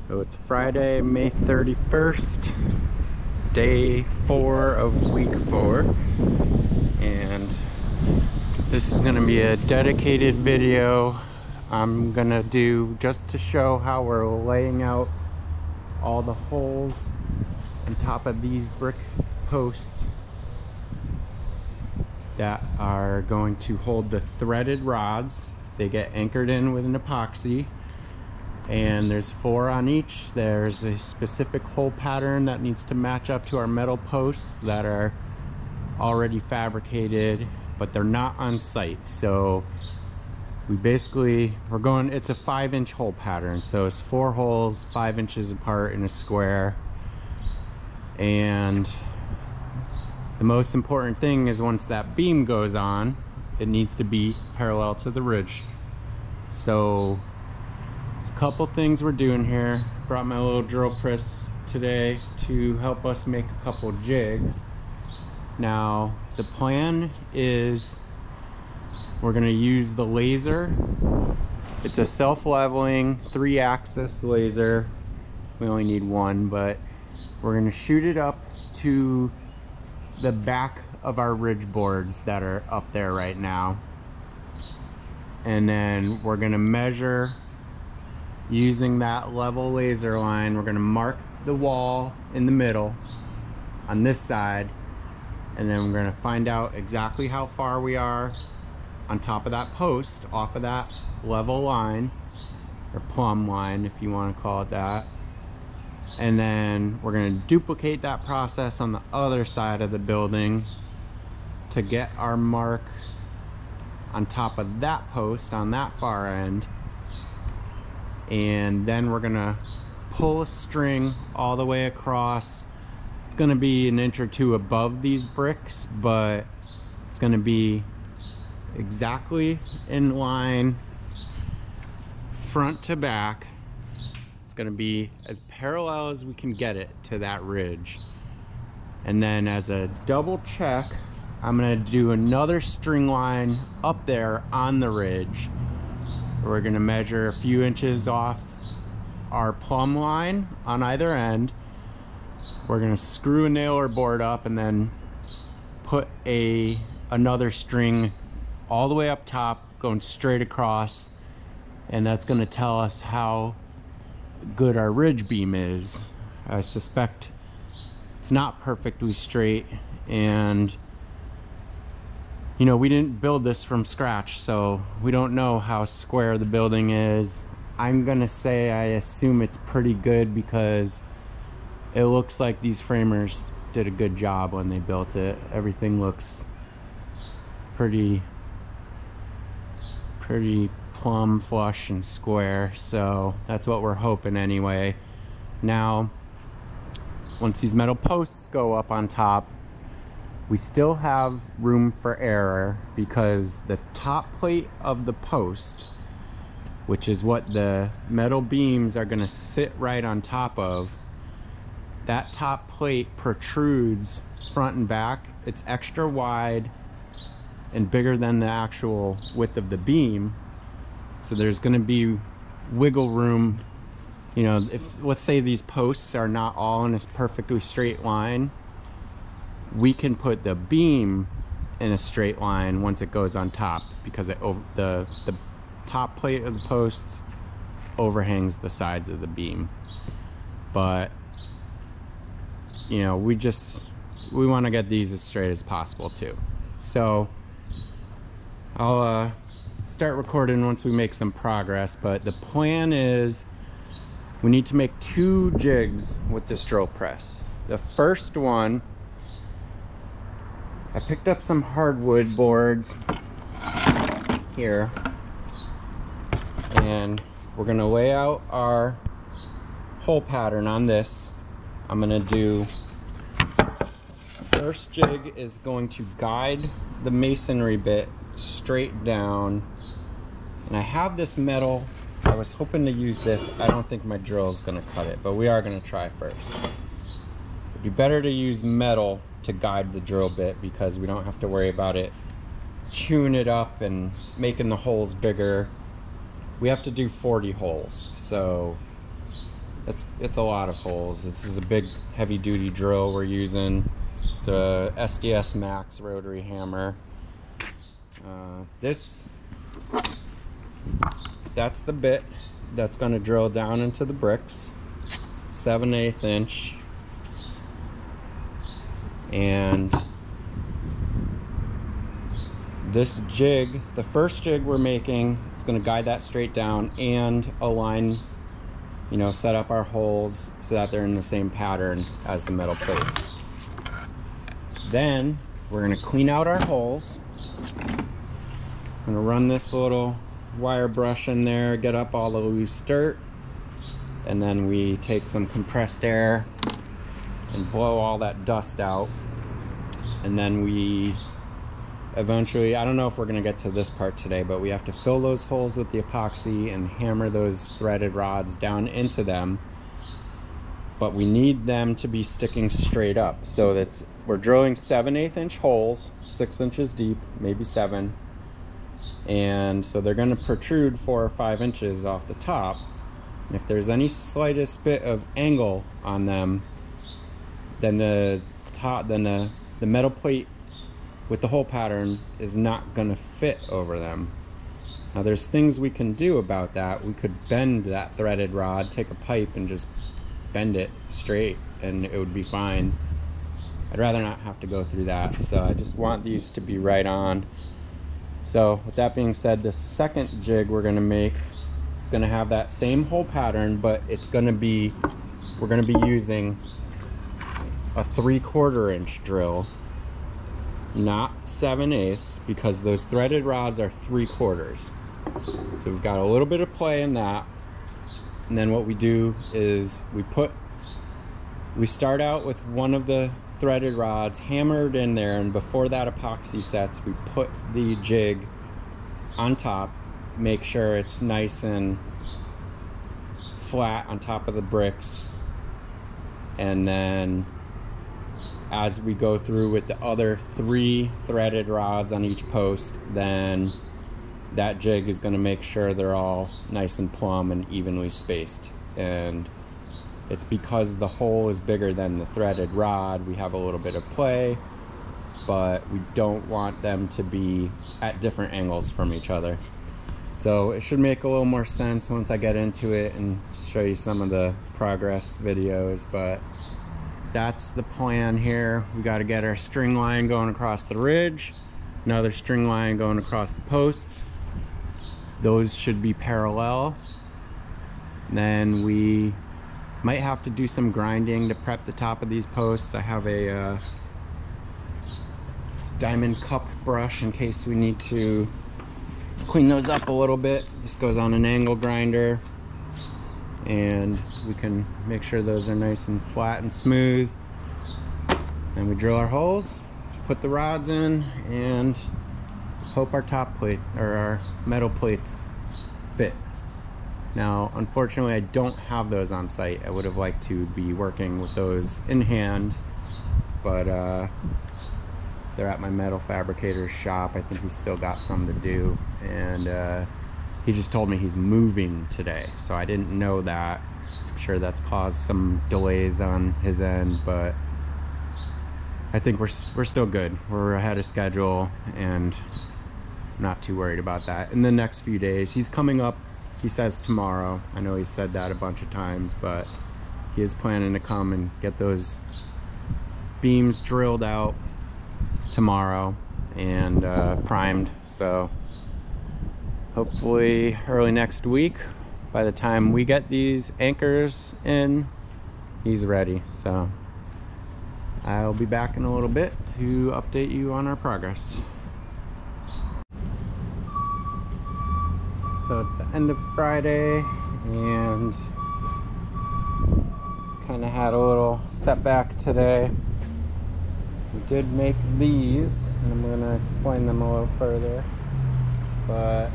So it's Friday, May 31st, day 4 of week 4, and this is gonna be a dedicated video I'm gonna do just to show how we're laying out all the holes on top of these brick posts that are going to hold the threaded rods. They get anchored in with an epoxy, and there's 4 on each. There's a specific hole pattern that needs to match up to our metal posts that are already fabricated, but they're not on site. So we're going, it's a 5-inch hole pattern, so it's 4 holes 5 inches apart in a square. And the most important thing is once that beam goes on, it needs to be parallel to the ridge. So there's a couple things we're doing here. Brought my little drill press today to help us make a couple jigs. Now the plan is we're going to use the laser. It's a self-leveling 3-axis laser. We only need one, but we're going to shoot it up to the back of our ridge boards that are up there right now, and then we're going to measure using that level laser line. We're going to mark the wall in the middle on this side, and then we're going to find out exactly how far we are on top of that post off of that level line, or plumb line if you want to call it that. And then we're going to duplicate that process on the other side of the building to get our mark on top of that post on that far end. And then we're going to pull a string all the way across. It's going to be an inch or two above these bricks, but it's going to be exactly in line front to back. It's going to be as parallel as we can get it to that ridge. And then as a double check, I'm going to do another string line up there on the ridge. We're going to measure a few inches off our plumb line on either end. We're going to screw a nailer board up and then put another string all the way up top going straight across, and that's going to tell us how good our ridge beam is. I suspect it's not perfectly straight, and you know, we didn't build this from scratch, so we don't know how square the building is. I'm gonna say I assume it's pretty good because it looks like these framers did a good job when they built it. Everything looks pretty plumb, flush, and square, so that's what we're hoping anyway. Now, once these metal posts go up on top, we still have room for error because the top plate of the post, which is what the metal beams are going to sit right on top of, that top plate protrudes front and back. It's extra wide and bigger than the actual width of the beam, so there's going to be wiggle room. You know, if let's say these posts are not all in a perfectly straight line, we can put the beam in a straight line once it goes on top, because the top plate of the posts overhangs the sides of the beam. But you know, we want to get these as straight as possible too. So I'll start recording once we make some progress, but the plan is we need to make 2 jigs with this drill press. The first one, I picked up some hardwood boards here, and we're going to lay out our hole pattern on this. I'm going to do, first jig is going to guide the masonry bit straight down, and I have this metal. I was hoping to use this. I don't think my drill is going to cut it, but we are going to try first. It'd be better to use metal to guide the drill bit because we don't have to worry about it chewing it up and making the holes bigger. We have to do 40 holes, so it's a lot of holes. This is a big heavy duty drill we're using. It's a SDS Max rotary hammer. That's the bit that's going to drill down into the bricks, 7/8 inch, and this jig, the first jig we're making, is going to guide that straight down and align, you know, set up our holes so that they're in the same pattern as the metal plates. Then we're going to clean out our holes. I'm going to run this little wire brush in there, get up all the loose dirt, and then we take some compressed air and blow all that dust out. And then we eventually, I don't know if we're going to get to this part today, but we have to fill those holes with the epoxy and hammer those threaded rods down into them. But we need them to be sticking straight up. So that's, we're drilling 7/8 inch holes, 6 inches deep, maybe 7. And so they're going to protrude 4 or 5 inches off the top. And if there's any slightest bit of angle on them, then the metal plate with the hole pattern is not going to fit over them. Now there's things we can do about that. We could bend that threaded rod, take a pipe and just bend it straight and it would be fine. I'd rather not have to go through that, so I just want these to be right on. So with that being said, the second jig we're going to make is going to have that same hole pattern, but it's going to be, we're going to be using a 3/4 inch drill, not 7/8, because those threaded rods are 3/4. So we've got a little bit of play in that. And then what we do is we start out with one of the threaded rods hammered in there, and before that epoxy sets, we put the jig on top, make sure it's nice and flat on top of the bricks, and then as we go through with the other 3 threaded rods on each post, then that jig is going to make sure they're all nice and plumb and evenly spaced. And it's because the hole is bigger than the threaded rod, we have a little bit of play, but we don't want them to be at different angles from each other. So it should make a little more sense once I get into it and show you some of the progress videos, but that's the plan here. We got to get our string line going across the ridge, another string line going across the posts. Those should be parallel. Then we might have to do some grinding to prep the top of these posts. I have a diamond cup brush in case we need to clean those up a little bit. This goes on an angle grinder, and we can make sure those are nice and flat and smooth. And we drill our holes, put the rods in, and hope our top plate or our metal plates fit. Now unfortunately I don't have those on site. I would have liked to be working with those in hand, but they're at my metal fabricator's shop. I think he's still got some to do, and he just told me he's moving today, so I didn't know that. I'm sure that's caused some delays on his end, but I think we're still good. We're ahead of schedule, and I'm not too worried about that. In the next few days, he's coming up, he says tomorrow. I know he said that a bunch of times, but he is planning to come and get those beams drilled out tomorrow and primed. So hopefully early next week, by the time we get these anchors in, he's ready. So I'll be back in a little bit to update you on our progress. So it's the end of Friday, and kind of had a little setback today. We did make these, and I'm going to explain them a little further, but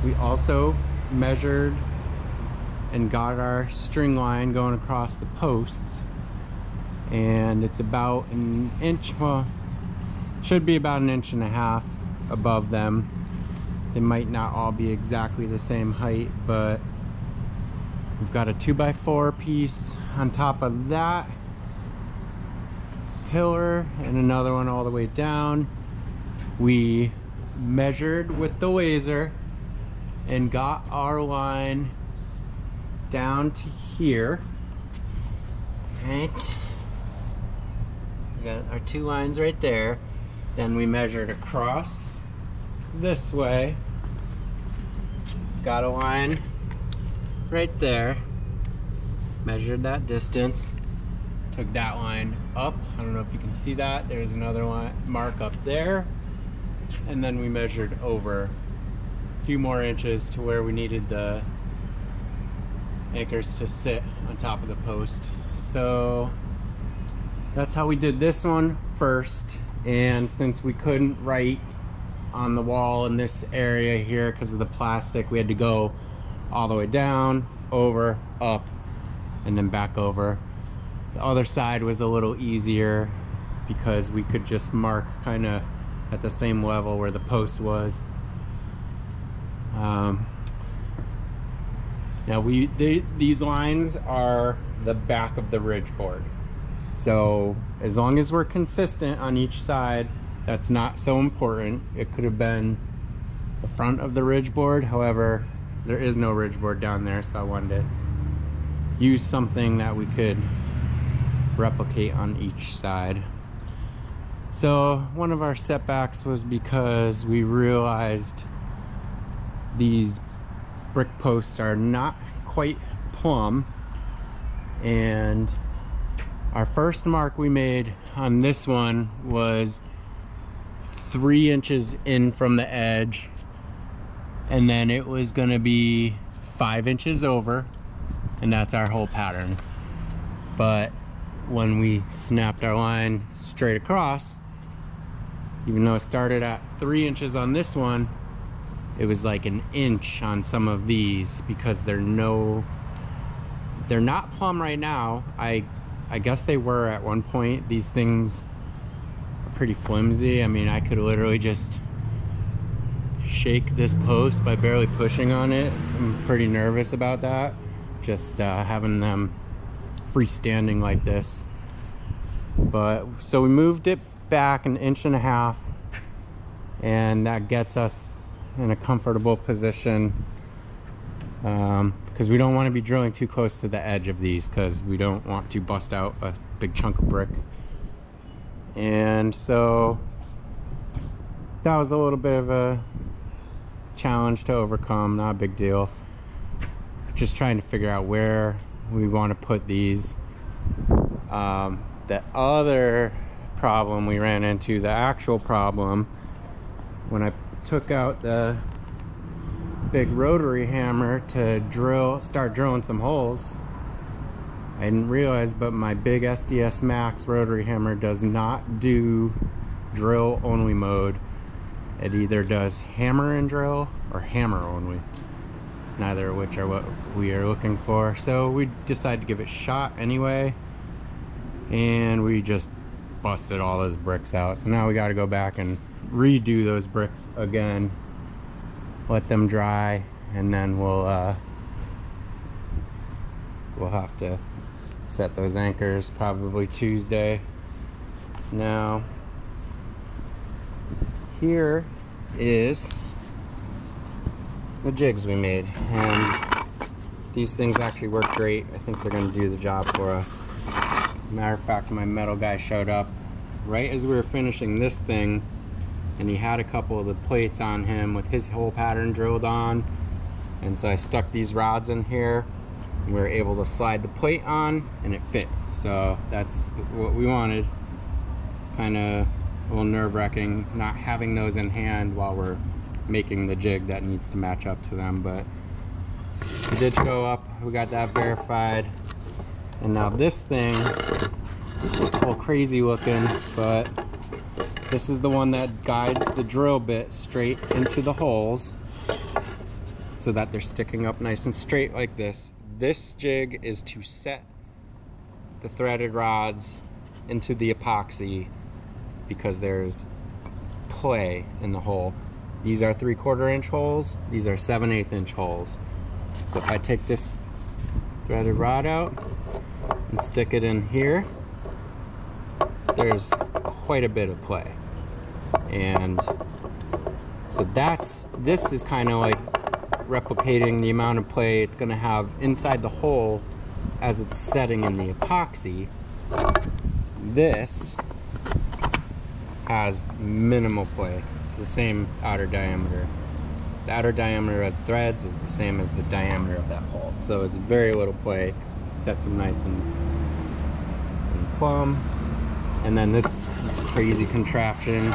we also measured and got our string line going across the posts, and it's about an inch, well, should be about 1.5 inches above them. They might not all be exactly the same height, but We've got a 2x4 piece on top of that pillar and another one all the way down. We measured with the laser and got our line down to here. Right, we got our two lines right there. Then we measured across this way, got a line right there, measured that distance, took that line up. I don't know if you can see that. There's another line mark up there, and then we measured over a few more inches to where we needed the anchors to sit on top of the post. So that's how we did this one first. And since we couldn't write on the wall in this area here because of the plastic, we had to go all the way down, over, up, and then back over. The other side was a little easier because we could just mark kind of at the same level where the post was. Now these lines are the back of the ridge board. So as long as we're consistent on each side, that's not so important. It could have been the front of the ridge board. However, there is no ridge board down there, so I wanted to use something that we could replicate on each side. So one of our setbacks was because we realized these brick posts are not quite plumb, and our first mark we made on this one was 3 inches in from the edge, and then it was going to be 5 inches over, and that's our whole pattern. But when we snapped our line straight across, even though it started at 3 inches on this one, it was like an inch on some of these because they're not plumb right now. I guess they were at one point. These things are pretty flimsy. I mean, I could literally just shake this post by barely pushing on it. I'm pretty nervous about that, just having them freestanding like this. But so we moved it back 1.5 inches, and that gets us in a comfortable position, because we don't want to be drilling too close to the edge of these because we don't want to bust out a big chunk of brick. And so that was a little bit of a challenge to overcome, not a big deal. Just trying to figure out where we want to put these. The other problem we ran into, the actual problem, when I took out the big rotary hammer to start drilling some holes, I didn't realize, but my big SDS Max rotary hammer does not do drill only mode. It either does hammer and drill or hammer only, neither of which are what we are looking for. So we decided to give it a shot anyway, and we just busted all those bricks out. So now we got to go back and redo those bricks again, let them dry, and then we'll have to set those anchors probably Tuesday. Now here is the jigs we made, and these things actually work great. I think they're going to do the job for us. Matter of fact, my metal guy showed up right as we were finishing this thing, and he had a couple of the plates on him with his hole pattern drilled on, and so I stuck these rods in here and we were able to slide the plate on and it fit. So that's what we wanted. It's kind of a little nerve-wracking not having those in hand while we're making the jig that needs to match up to them, but it did go up. We got that verified. And now this thing, it's a little crazy looking, but this is the one that guides the drill bit straight into the holes so that they're sticking up nice and straight like this. This jig is to set the threaded rods into the epoxy because there's play in the hole. These are 3/4 inch holes, these are 7/8 inch holes. So if I take this threaded rod out and stick it in here, there's quite a bit of play. And so this is kind of like replicating the amount of play it's going to have inside the hole as it's setting in the epoxy. This has minimal play. It's the same outer diameter. The outer diameter of the threads is the same as the diameter of that hole. So it's very little play. Sets them nice and plumb. And then this crazy contraption,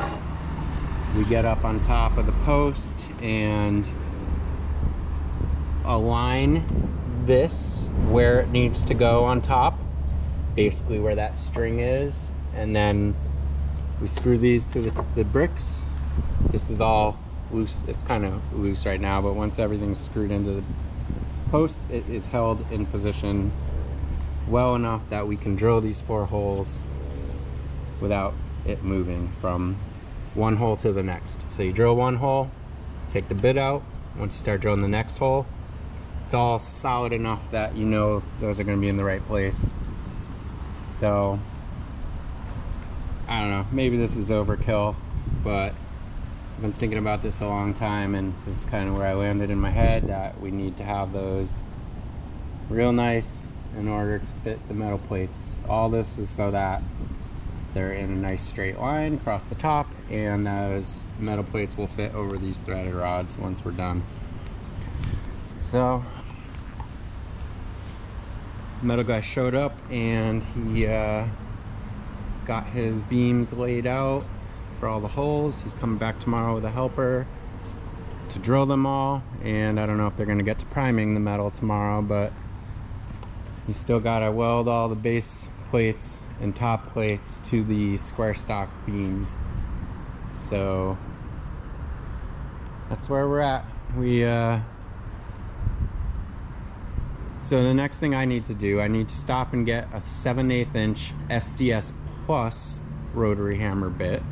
we get up on top of the post and align this where it needs to go on top, basically where that string is, and then we screw these to the bricks. This is all loose. It's kind of loose right now, but once everything's screwed into the post, it is held in position well enough that we can drill these 4 holes without it moving from one hole to the next. So you drill one hole, take the bit out. Once you start drilling the next hole, it's all solid enough that you know those are going to be in the right place. So I don't know, maybe this is overkill, but I've been thinking about this a long time, and this is kind of where I landed in my head, that we need to have those real nice in order to fit the metal plates. All this is so that they're in a nice straight line across the top, and those metal plates will fit over these threaded rods once we're done. So metal guy showed up and he got his beams laid out for all the holes. He's coming back tomorrow with a helper to drill them all, and I don't know if they're going to get to priming the metal tomorrow, but you still got to weld all the base plates and top plates to the square stock beams. So that's where we're at. So the next thing I need to do, I need to stop and get a 7/8 inch SDS Plus rotary hammer bit,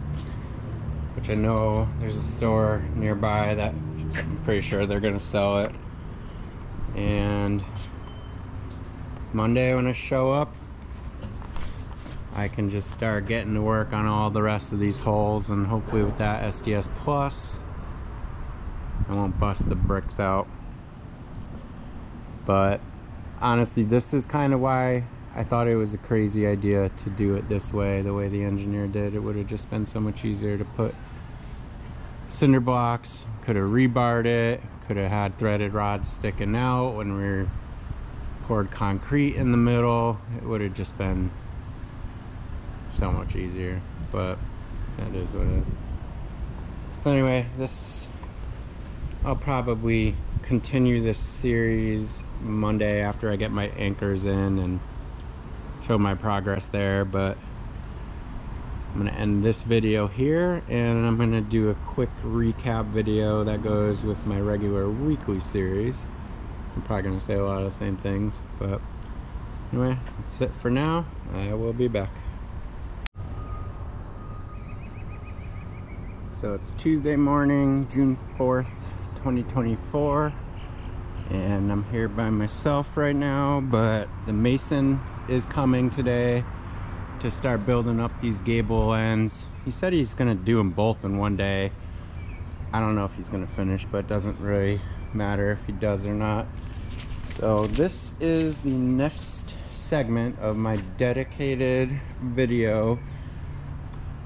which I know there's a store nearby that I'm pretty sure they're gonna sell it. And Monday when I show up, I can just start getting to work on all the rest of these holes, and hopefully with that SDS Plus I won't bust the bricks out. But honestly, this is kind of why I thought it was a crazy idea to do it this way, the way the engineer did. It would have just been so much easier to put cinder blocks, could have rebarred it, could have had threaded rods sticking out when we poured concrete in the middle. It would have just been so much easier, but that is what it is. So anyway, I'll probably continue this series Monday after I get my anchors in and show my progress there, but I'm going to end this video here, and I'm going to do a quick recap video that goes with my regular weekly series. So I'm probably going to say a lot of the same things, but anyway, that's it for now. I will be back. So it's Tuesday morning, June 4th, 2024, and I'm here by myself right now, but the mason is coming today to start building up these gable ends. He said he's gonna do them both in one day. I don't know if he's gonna finish, but it doesn't really matter if he does or not. So this is the next segment of my dedicated video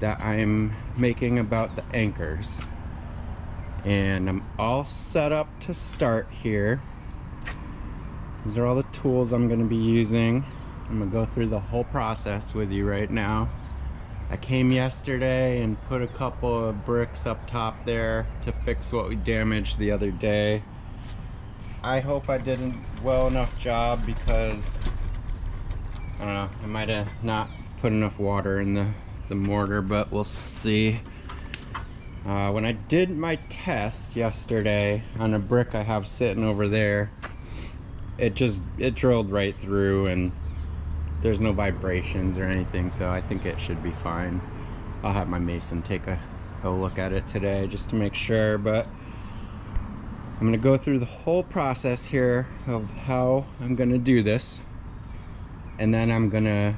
that I'm making about the anchors, and I'm all set up to start here. These are all the tools I'm going to be using. I'm going to go through the whole process with you right now. I came yesterday and put a couple of bricks up top there to fix what we damaged the other day. I hope I did a well enough job, because I don't know, I might have not put enough water in the mortar, but we'll see. When I did my test yesterday on a brick I have sitting over there, it drilled right through, and there's no vibrations or anything, so I think it should be fine. I'll have my mason take a look at it today just to make sure, but I'm gonna go through the whole process here of how I'm gonna do this, and then I'm gonna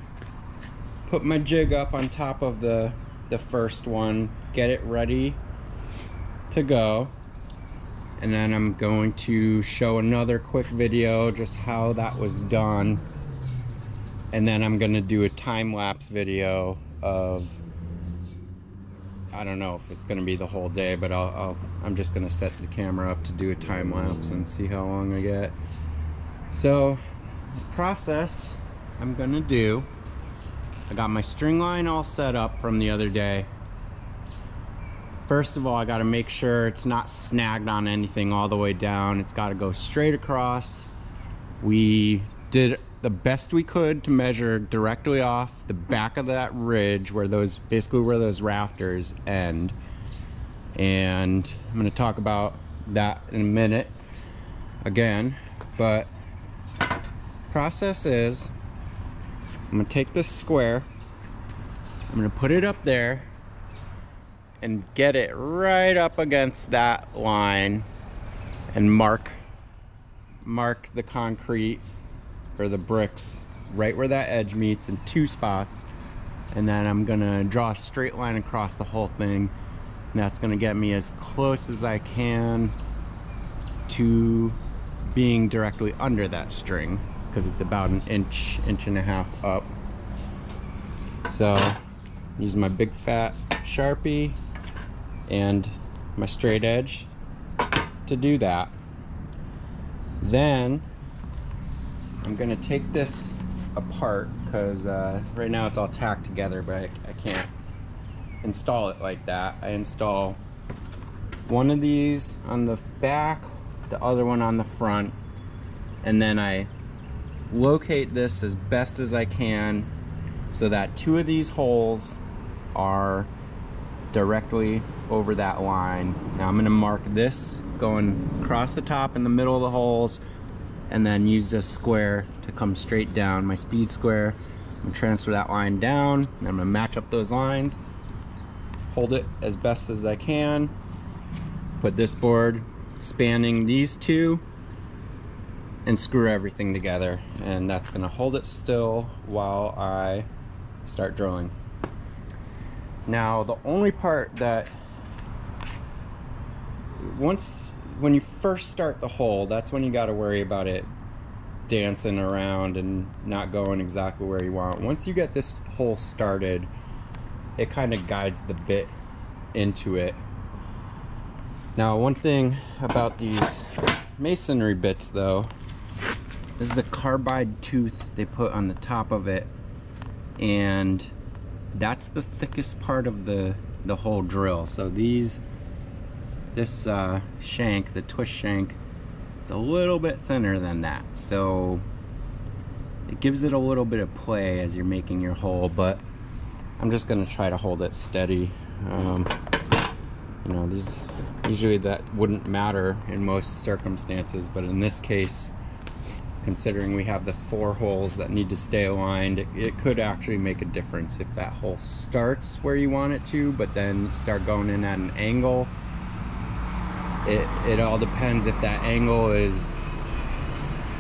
put my jig up on top of the first one, get it ready to go, and then I'm going to show another quick video just how that was done, and then I'm gonna do a time-lapse video of, I don't know if it's gonna be the whole day, but I'm just gonna set the camera up to do a time lapse and see how long I get. So the process I'm gonna do, I got my string line all set up from the other day. First of all, I gotta make sure it's not snagged on anything all the way down. It's gotta go straight across. We did the best we could to measure directly off the back of that ridge where those, basically where those rafters end. And I'm gonna talk about that in a minute again, but process is, I'm gonna take this square, I'm gonna put it up there and get it right up against that line and mark the concrete or the bricks right where that edge meets in 2 spots, and then I'm gonna draw a straight line across the whole thing, and that's gonna get me as close as I can to being directly under that string, because it's about an inch and a half up. So use my big fat Sharpie and my straight edge to do that. Then I'm gonna take this apart because right now it's all tacked together, but I can't install it like that. I install one of these on the back, the other one on the front, and then I locate this as best as I can so that 2 of these holes are directly over that line. Now I'm gonna mark this going across the top in the middle of the holes, and then use this square to come straight down, my speed square. I'm gonna transfer that line down, and I'm gonna match up those lines, hold it as best as I can, put this board spanning these 2, and screw everything together, and that's gonna hold it still while I start drilling. Now the only part that, when you first start the hole, that's when you got to worry about it dancing around and not going exactly where you want. Once you get this hole started, it kind of guides the bit into it. Now one thing about these masonry bits though, this is a carbide tooth they put on the top of it, and that's the thickest part of the whole drill. So this shank, the twist shank, is a little bit thinner than that, so it gives it a little bit of play as you're making your hole, but I'm just gonna try to hold it steady. You know, usually that wouldn't matter in most circumstances, but in this case, considering we have the 4 holes that need to stay aligned, it could actually make a difference if that hole starts where you want it to, but then start going in at an angle. It all depends if that angle is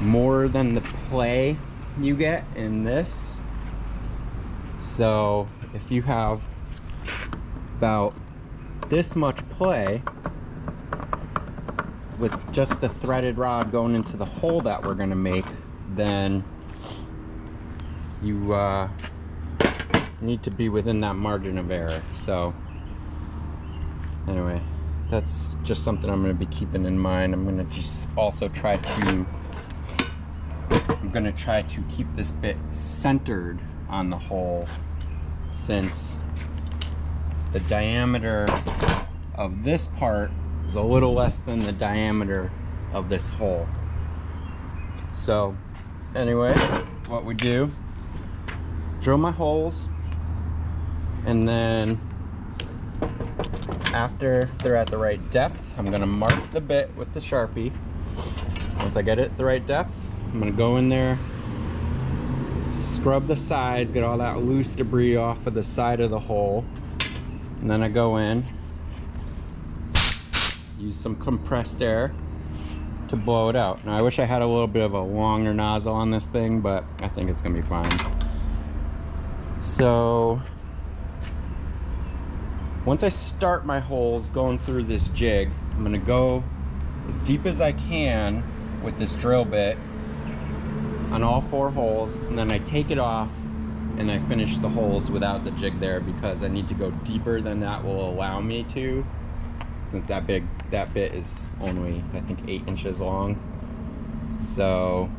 more than the play you get in this. So if you have about this much play with just the threaded rod going into the hole that we're gonna make, then you need to be within that margin of error. So anyway, that's just something I'm gonna be keeping in mind. I'm gonna just also try to keep this bit centered on the hole, since the diameter of this part is a little less than the diameter of this hole. So anyway, what we do, drill my holes, and then after they're at the right depth, I'm gonna mark the bit with the Sharpie. Once I get it the right depth, I'm gonna go in there, scrub the sides, get all that loose debris off of the side of the hole, and then I go in, use some compressed air, to blow it out. Now I wish I had a little bit of a longer nozzle on this thing, but I think it's gonna be fine. So once I start my holes going through this jig, I'm gonna go as deep as I can with this drill bit on all 4 holes, and then I take it off and I finish the holes without the jig there, because I need to go deeper than that will allow me to, since that bit is only, I think, 8 inches long. So,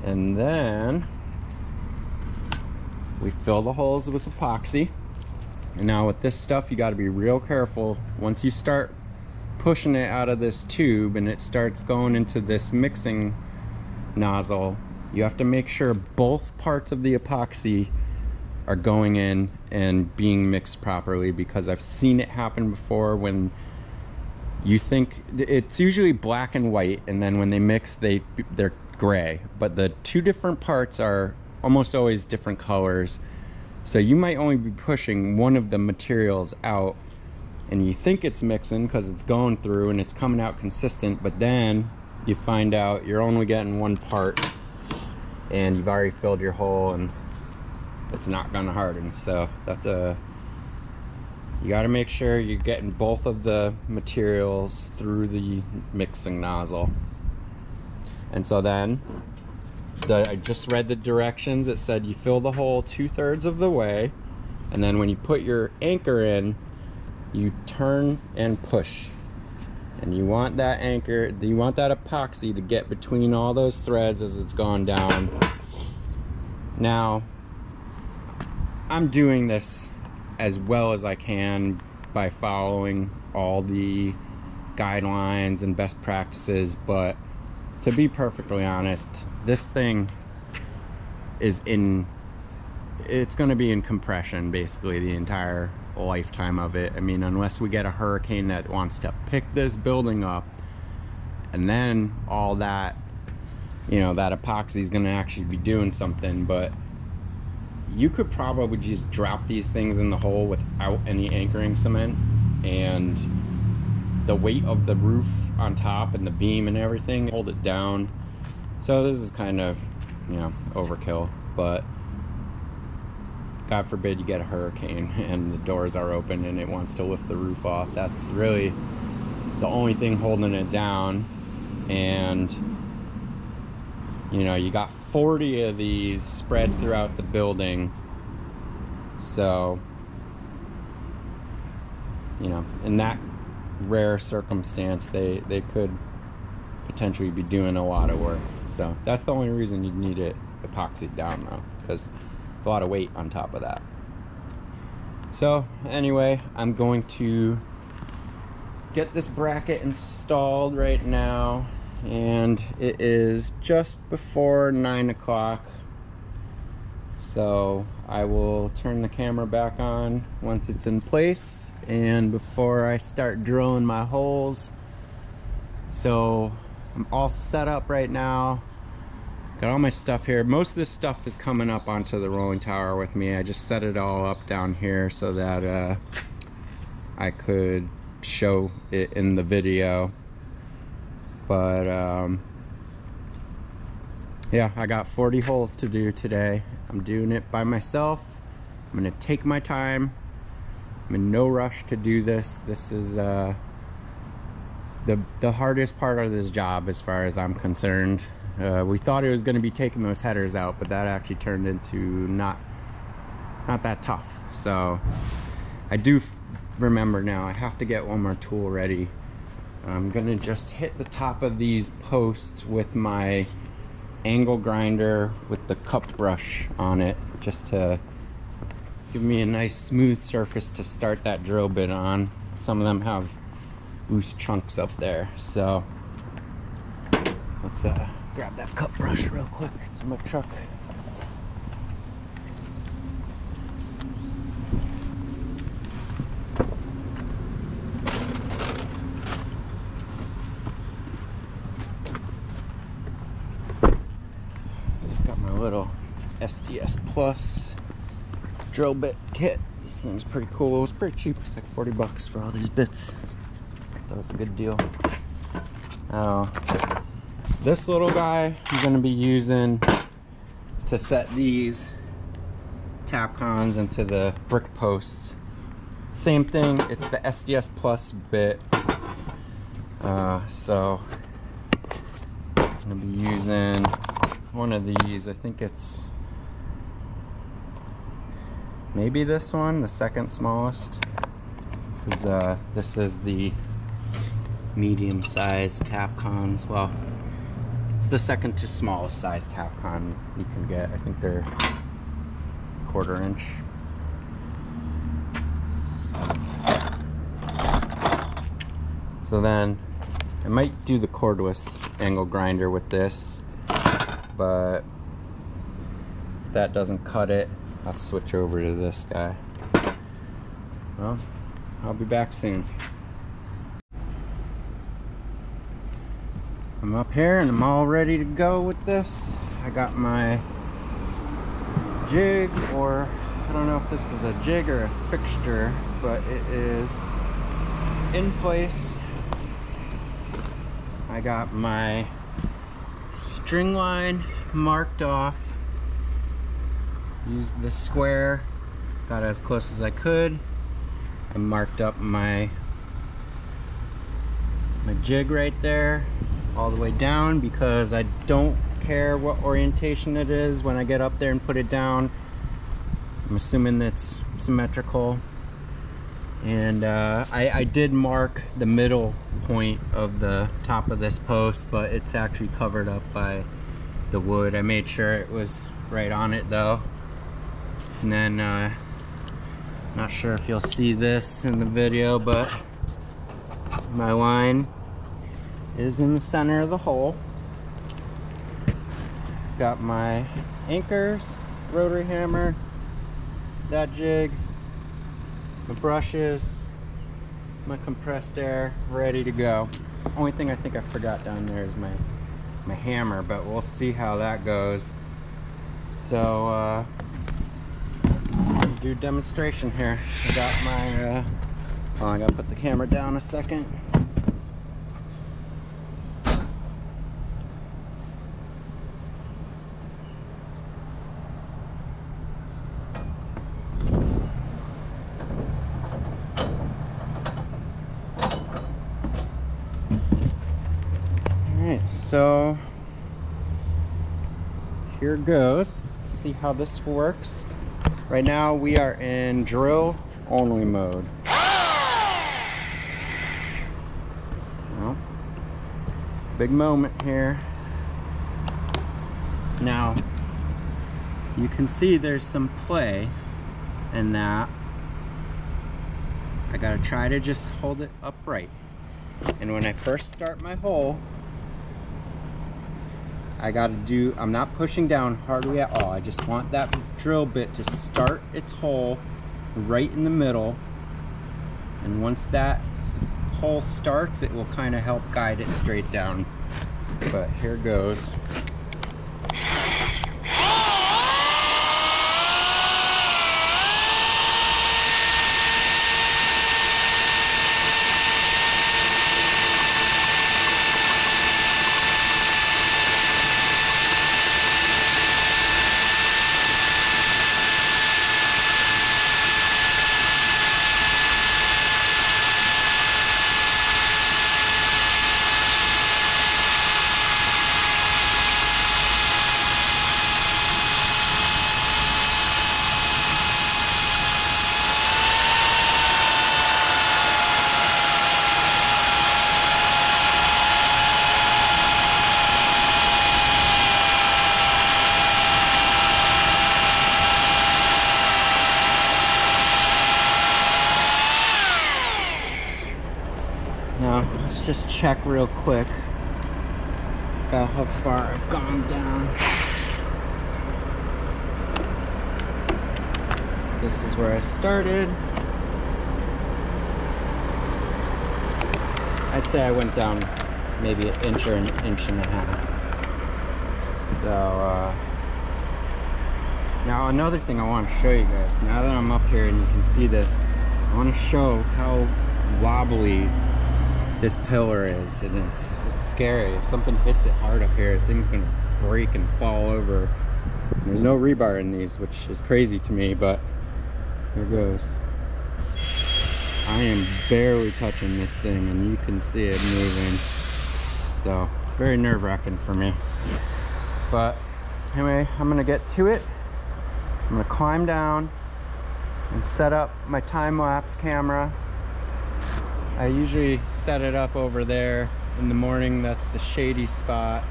and then we fill the holes with epoxy. And now with this stuff, you got to be real careful. Once you start pushing it out of this tube and it starts going into this mixing nozzle, you have to make sure both parts of the epoxy are going in and being mixed properly, because I've seen it happen before when you think it's usually black and white, and then when they mix they're gray, but the 2 different parts are almost always different colors. So you might only be pushing one of the materials out and you think it's mixing because it's going through and it's coming out consistent, but then you find out you're only getting one part and you've already filled your hole and it's not gonna harden. So that's you got to make sure you're getting both of the materials through the mixing nozzle. And so then I just read the directions. It said you fill the hole 2/3 of the way, and then when you put your anchor in, you turn and push, and you want that anchor, you want that epoxy to get between all those threads as it's gone down. Now I'm doing this as well as I can by following all the guidelines and best practices, but to be perfectly honest, this thing is it's going to be in compression basically the entire lifetime of it. I mean, unless we get a hurricane that wants to pick this building up, and then all that, you know, that epoxy is going to actually be doing something. But you could probably just drop these things in the hole without any anchoring cement, and the weight of the roof on top and the beam and everything hold it down. So this is kind of, you know, overkill, but God forbid you get a hurricane and the doors are open and it wants to lift the roof off. That's really the only thing holding it down. And you know, you got 40 of these spread throughout the building, so you know, in that rare circumstance they could potentially be doing a lot of work. So that's the only reason you need it epoxied down though, because it's a lot of weight on top of that. So anyway, I'm going to get this bracket installed right now, and it is just before 9 o'clock. So I will turn the camera back on once it's in place and before I start drilling my holes. So I'm all set up right now. Got all my stuff here. Most of this stuff is coming up onto the rolling tower with me. I just set it all up down here so that I could show it in the video. But yeah, I got 40 holes to do today. I'm doing it by myself. I'm gonna take my time. I'm in no rush to do this. This is the hardest part of this job as far as I'm concerned. We thought it was going to be taking those headers out, but that actually turned into not that tough. So I do remember now I have to get one more tool ready. I'm gonna just hit the top of these posts with my angle grinder with the cup brush on it, just to give me a nice smooth surface to start that drill bit on. Some of them have loose chunks up there, so let's grab that cup brush real quick. It's in my truck. Little SDS Plus drill bit kit. This thing's pretty cool. It's pretty cheap. It's like 40 bucks for all these bits. That was a good deal. Now, this little guy I'm going to be using to set these Tapcons into the brick posts. Same thing, it's the SDS Plus bit. So I'm going to be using one of these. I think it's maybe this one, the second smallest, because this is the medium-sized Tapcons. Well, it's the second to smallest size Tapcon you can get. I think they're 1/4 inch. So then I might do the cordless angle grinder with this, but if that doesn't cut it, I'll switch over to this guy. Well, I'll be back soon. I'm up here and I'm all ready to go with this. I got my jig, or I don't know if this is a jig or a fixture, but it is in place. I got my string line marked off. Used the square, got as close as I could. I marked up my jig right there all the way down, because I don't care what orientation it is when I get up there and put it down. I'm assuming that's symmetrical. And I did mark the middle point of the top of this post, but it's actually covered up by the wood. I made sure it was right on it though. And then not sure if you'll see this in the video, but my line is in the center of the hole. Got my anchors, rotary hammer, that jig, my brushes, my compressed air, ready to go. Only thing I think I forgot down there is my hammer, but we'll see how that goes. So do demonstration here. I got my oh, I gotta put the camera down a second. Alright, so here goes. Let's see how this works. Right now we are in drill only mode. Well, big moment here. Now you can see there's some play in that. I gotta try to just hold it upright. And when I first start my hole, I'm not pushing down hardly at all. I just want that drill bit to start its hole right in the middle. And once that hole starts, it will kind of help guide it straight down. But here goes. Now, let's just check real quick about how far I've gone down. This is where I started. I'd say I went down maybe an inch or an inch and a half. So, now another thing I want to show you guys, now that I'm up here and you can see this, I want to show how wobbly this pillar is, and it's scary. If something hits it hard up here, the thing's gonna break and fall over. There's no rebar in these, which is crazy to me, but here goes. I am barely touching this thing, and you can see it moving. So it's very nerve-wracking for me. But anyway, I'm gonna get to it. I'm gonna climb down and set up my time-lapse camera. I usually set it up over there in the morning. That's the shady spot.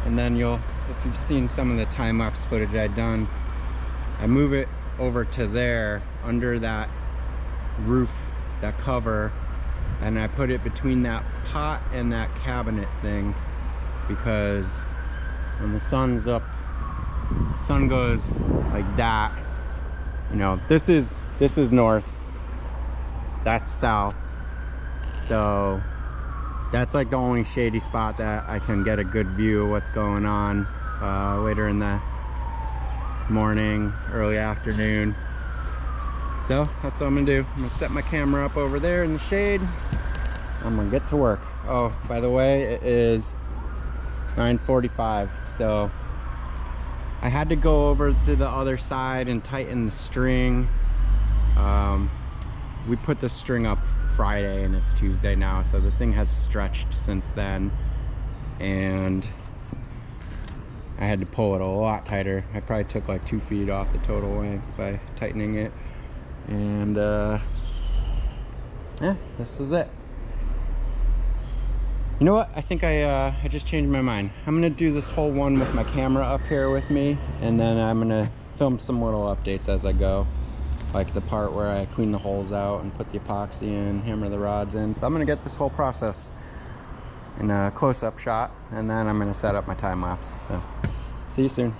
And then if you've seen some of the time-lapse footage I've done, I move it over to there under that roof, that cover, and I put it between that pot and that cabinet thing, because when the sun's up, sun goes like that, you know, this is north, that's south, so that's like the only shady spot that I can get a good view of what's going on later in the morning, early afternoon. So that's what I'm gonna do. I'm gonna set my camera up over there in the shade. I'm gonna get to work. Oh, by the way, it is 9:45, so I had to go over to the other side and tighten the string. We put the string up Friday and it's Tuesday now, so the thing has stretched since then, and I had to pull it a lot tighter. I probably took like 2 feet off the total length by tightening it. And yeah, this is it. You know what, I think I just changed my mind. I'm gonna do this whole one with my camera up here with me, and then I'm gonna film some little updates as I go, like the part where I clean the holes out and put the epoxy in, hammer the rods in. So I'm gonna get this whole process in a close-up shot, and then I'm gonna set up my time lapse. So see you soon.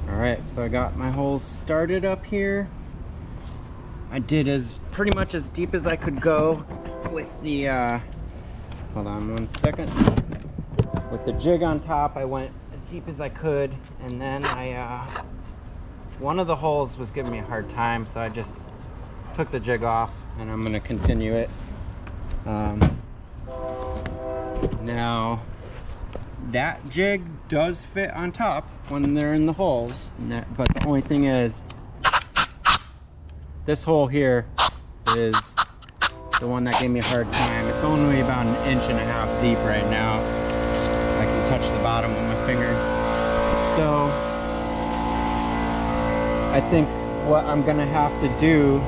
Alright, so I got my holes started up here. I did pretty much as deep as I could go with the hold on one second. With the jig on top, I went as deep as I could, and then one of the holes was giving me a hard time, so I just took the jig off, and I'm gonna continue it. Now that jig does fit on top when they're in the holes, but the only thing is, this hole here is the one that gave me a hard time. It's only about 1.5 inches deep right now. I can touch the bottom with my finger. So I think what I'm gonna have to do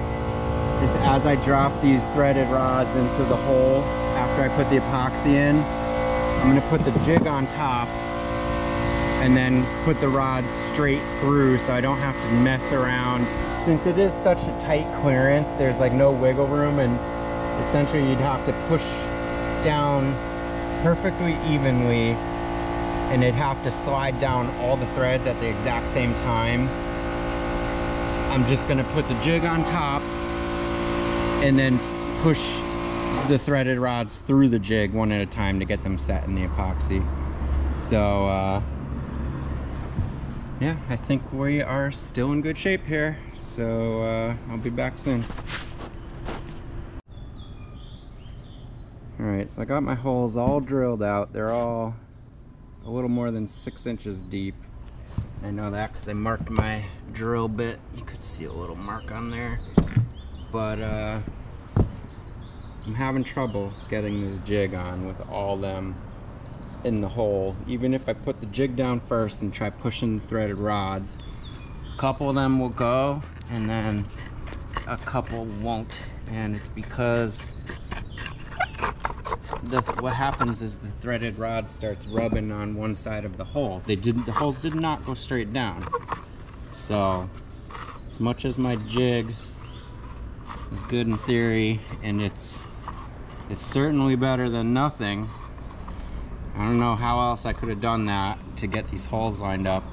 is, as I drop these threaded rods into the hole after I put the epoxy in, I'm gonna put the jig on top and then put the rods straight through, so I don't have to mess around. Since it is such a tight clearance, there's like no wiggle room, and essentially you'd have to push down perfectly evenly, and it'd have to slide down all the threads at the exact same time. I'm just gonna put the jig on top and then push the threaded rods through the jig one at a time to get them set in the epoxy. So yeah, I think we are still in good shape here. So I'll be back soon. Alright, so I got my holes all drilled out. They're all a little more than 6 inches deep. I know that because I marked my drill bit. You could see a little mark on there. But I'm having trouble getting this jig on with all them in the hole. Even if I put the jig down first and try pushing the threaded rods, a couple of them will go and then a couple won't, and it's because what happens is the threaded rod starts rubbing on one side of the hole. The holes did not go straight down. So as much as my jig is good in theory, and it's certainly better than nothing, I don't know how else I could have done that to get these holes lined up.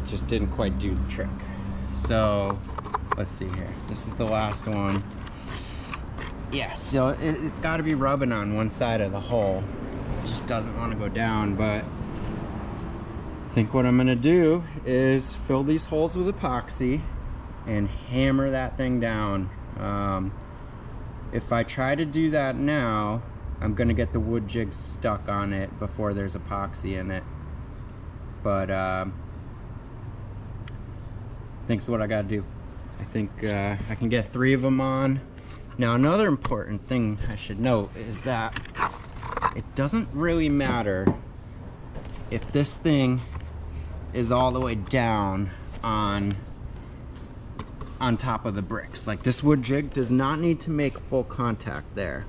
Just didn't quite do the trick. So let's see here. This is the last one. Yeah, so it's got to be rubbing on one side of the hole. It just doesn't want to go down, but I think what I'm going to do is fill these holes with epoxy and hammer that thing down If I try to do that now, I'm gonna get the wood jig stuck on it before there's epoxy in it. But I think it's what I gotta do. I think I can get 3 of them on. Now another important thing I should note is that it doesn't really matter if this thing is all the way down on top of the bricks. Like, this wood jig does not need to make full contact there.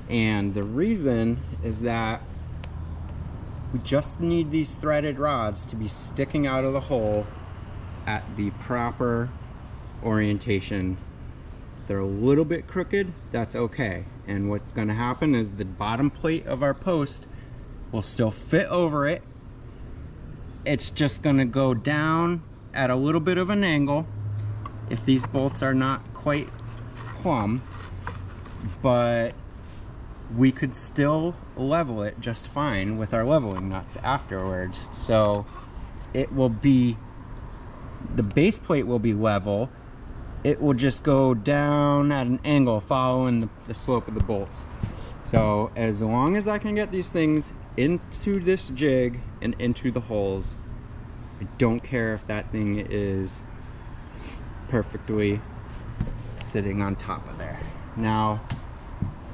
And the reason is that we just need these threaded rods to be sticking out of the hole at the proper orientation. If they're a little bit crooked, that's okay. And what's going to happen is the bottom plate of our post will still fit over it. It's just going to go down at a little bit of an angle if these bolts are not quite plumb, but we could still level it just fine with our leveling nuts afterwards. So it will be, the base plate will be level, it will just go down at an angle following the slope of the bolts. So as long as I can get these things into this jig and into the holes, I don't care if that thing is perfectly sitting on top of there. Now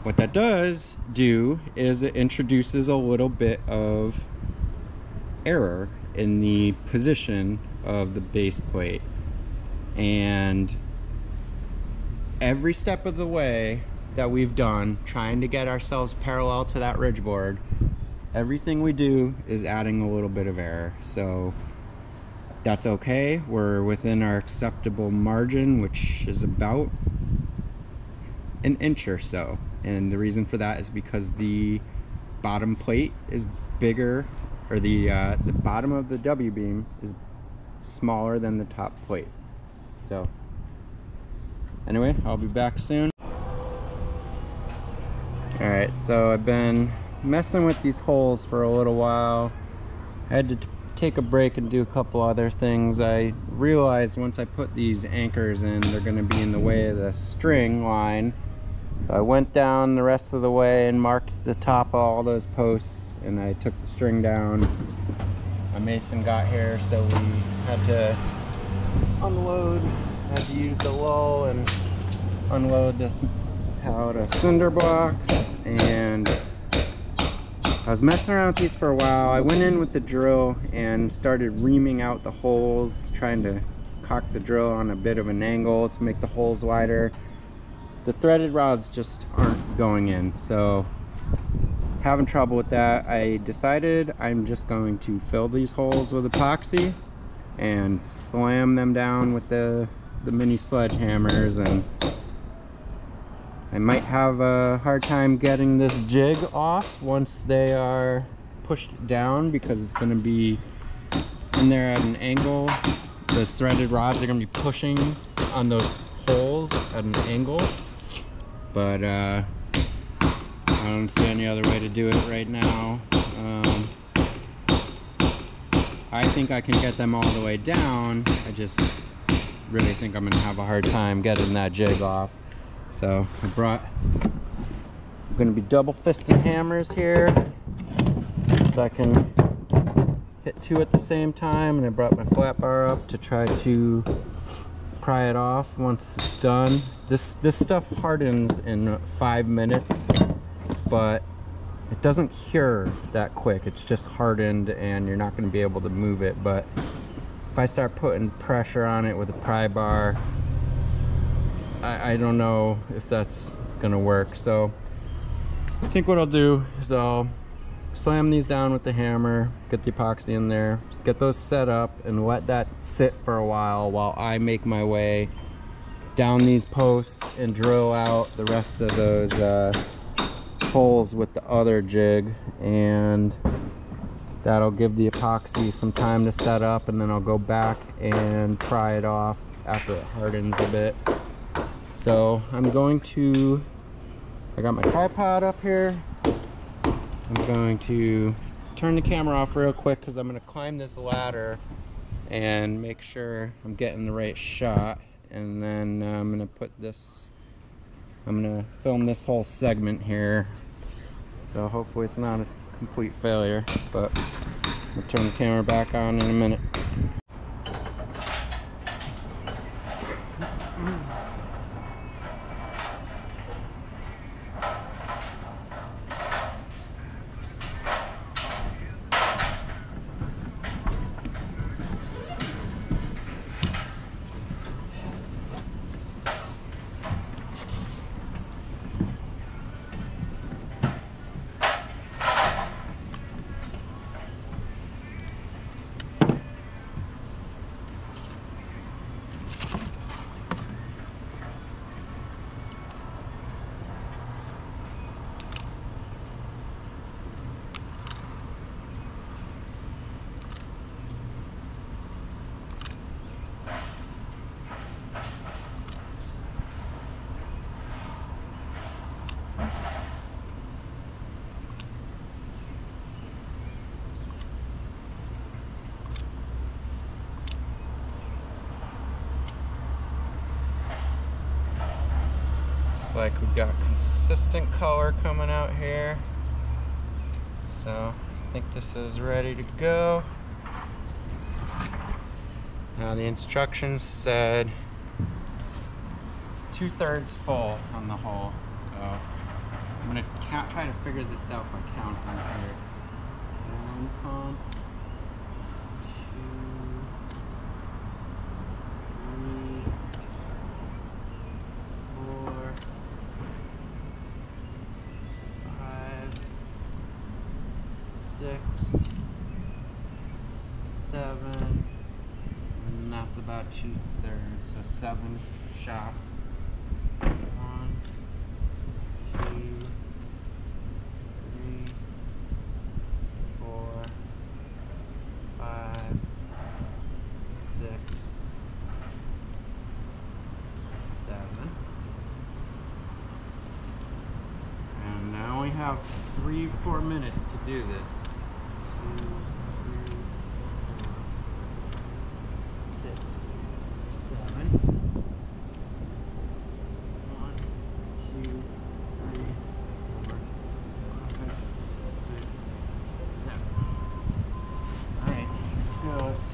what that does do is it introduces a little bit of error in the position of the base plate, and every step of the way that we've done trying to get ourselves parallel to that ridge board, everything we do is adding a little bit of error. So that's okay. We're within our acceptable margin, which is about an inch or so. And the reason for that is because the bottom plate is bigger, or the bottom of the W-beam is smaller than the top plate. So anyway, I'll be back soon. Alright, so I've been messing with these holes for a little while. I had to take a break and do a couple other things. I realized once I put these anchors in, they're going to be in the way of the string line. So I went down the rest of the way and marked the top of all those posts, and I took the string down. My mason got here, so we had to unload, had to use the lull and unload this pallet of cinder blocks. And I was messing around with these for a while. I went in with the drill and started reaming out the holes, trying to cock the drill on a bit of an angle to make the holes wider. The threaded rods just aren't going in, so having trouble with that. I decided I'm just going to fill these holes with epoxy and slam them down with the mini sledgehammers, and I might have a hard time getting this jig off once they are pushed down, because it's going to be in there at an angle. The threaded rods are going to be pushing on those holes at an angle, but I don't see any other way to do it right now. I think I can get them all the way down. I just really think I'm going to have a hard time getting that jig off. So I'm going to be double fisting hammers here so I can hit 2 at the same time, and I brought my flat bar up to try to pry it off once it's done. This stuff hardens in 5 minutes, but it doesn't cure that quick. It's just hardened and you're not going to be able to move it. But if I start putting pressure on it with a pry bar, I don't know if that's gonna work. So I think what I'll do is I'll slam these down with the hammer, get the epoxy in there, get those set up, and let that sit for a while I make my way down these posts and drill out the rest of those holes with the other jig. And that'll give the epoxy some time to set up, and then I'll go back and pry it off after it hardens a bit. So I'm going to, I got my tripod up here. I'm going to turn the camera off real quick because I'm going to climb this ladder and make sure I'm getting the right shot. and then I'm gonna film this whole segment here. So hopefully it's not a complete failure, but I'll turn the camera back on in a minute. Looks like we've got consistent color coming out here, so I think this is ready to go. Now the instructions said 2/3 full on the hole, so I'm gonna try to figure this out by counting here. 1 pump, 2, 3, 4, 5, 6, 7, and that's about 2/3, so 7 shots. 1, 2, 3, 4, 5, 6, 7. And I only have 3-4 minutes to do this. 2, 3, 4, 6, 7. 1, 2, 3, 4, 5, 6, 7. Alright, here goes.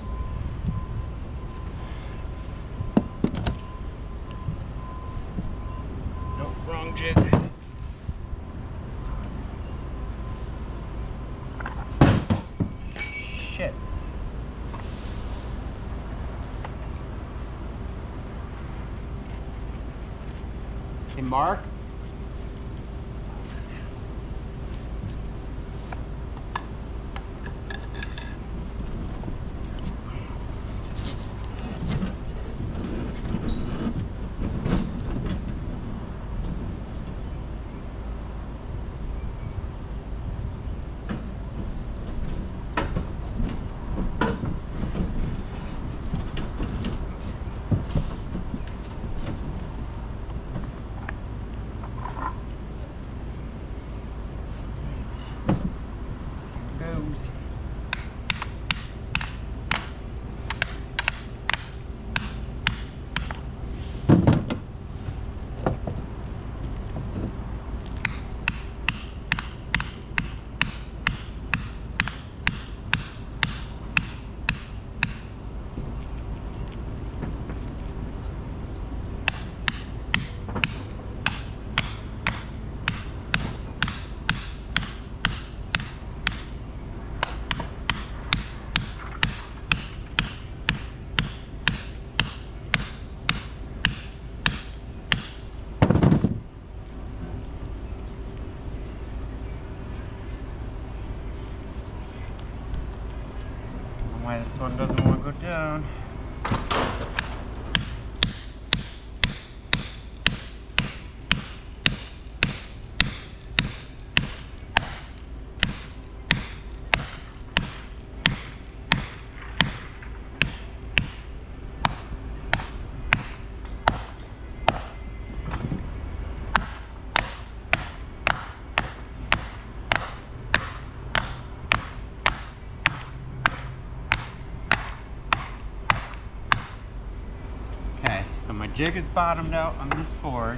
Nope, wrong jig. Shit. Hey, Mark? Why this one doesn't want to go down. jig is bottomed out on this board.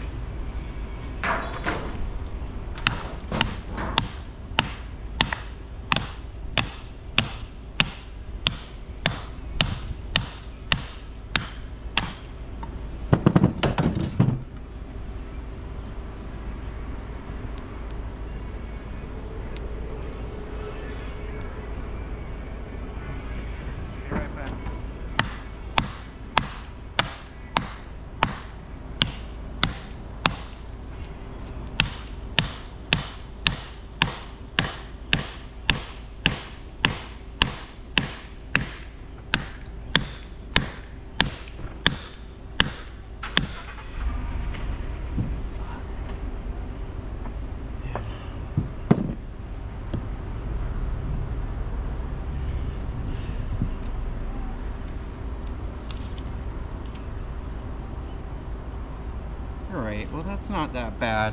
Alright, well that's not that bad.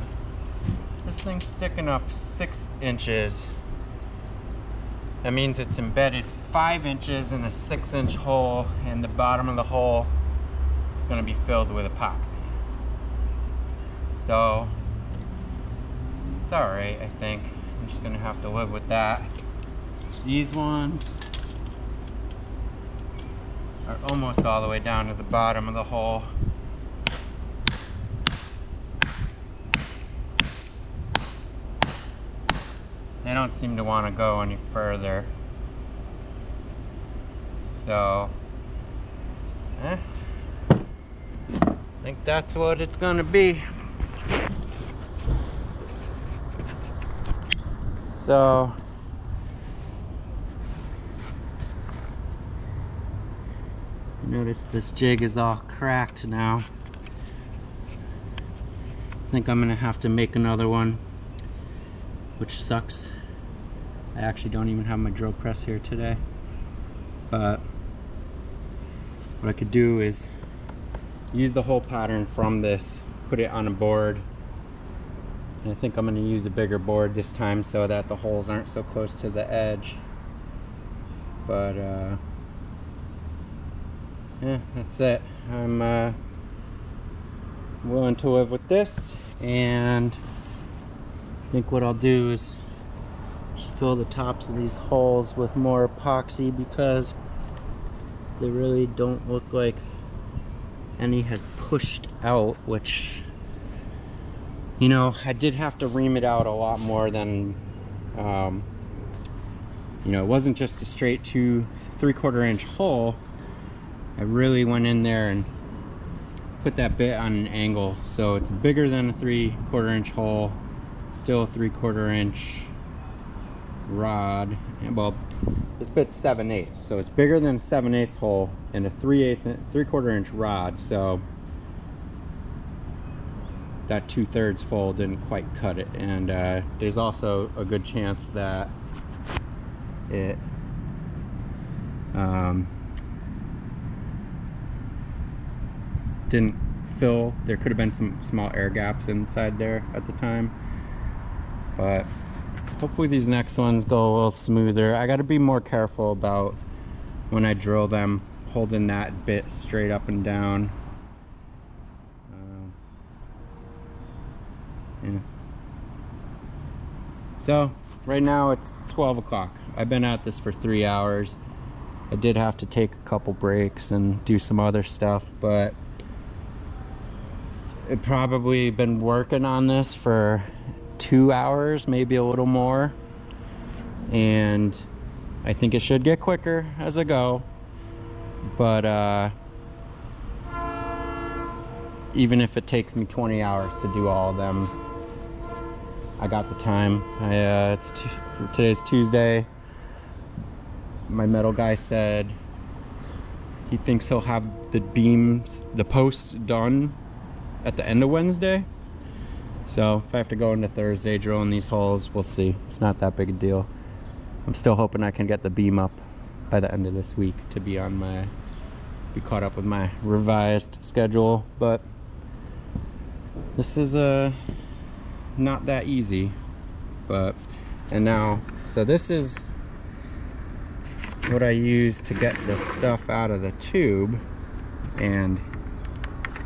This thing's sticking up 6 inches. That means it's embedded 5 inches in a 6-inch hole, and the bottom of the hole is going to be filled with epoxy. So, it's alright, I think. I'm just going to have to live with that. These ones are almost all the way down to the bottom of the hole. They don't seem to want to go any further. So, I think that's what it's gonna be. So, notice this jig is all cracked now. I think I'm gonna have to make another one, which sucks. I actually don't even have my drill press here today, but what I could do is use the hole pattern from this, put it on a board, and I think I'm going to use a bigger board this time so that the holes aren't so close to the edge. But yeah, that's it. I'm willing to live with this, and I think what I'll do is just fill the tops of these holes with more epoxy, because they really don't look like any has pushed out, which, you know, I did have to ream it out a lot more than, you know, it wasn't just a straight 3/4 inch hole. I really went in there and put that bit on an angle, so it's bigger than a 3/4 inch hole, still a 3/4 inch rod, and well, this bit's 7/8, so it's bigger than a 7/8 hole and a 3/4 inch rod, so that 2/3 full didn't quite cut it. And there's also a good chance that it didn't fill. There could have been some small air gaps inside there at the time, but hopefully these next ones go a little smoother. I got to be more careful about when I drill them, holding that bit straight up and down. Yeah. So right now it's 12 o'clock. I've been at this for 3 hours. I did have to take a couple breaks and do some other stuff, but I've probably been working on this for 2 hours, maybe a little more, and I think it should get quicker as I go. But even if it takes me 20 hours to do all of them, I got the time. Today's Tuesday. My metal guy said he thinks he'll have the beams, the posts done at the end of Wednesday. So if I have to go into Thursday drilling these holes, we'll see. It's not that big a deal. I'm still hoping I can get the beam up by the end of this week to be caught up with my revised schedule. But this is not that easy. So this is what I use to get the stuff out of the tube, and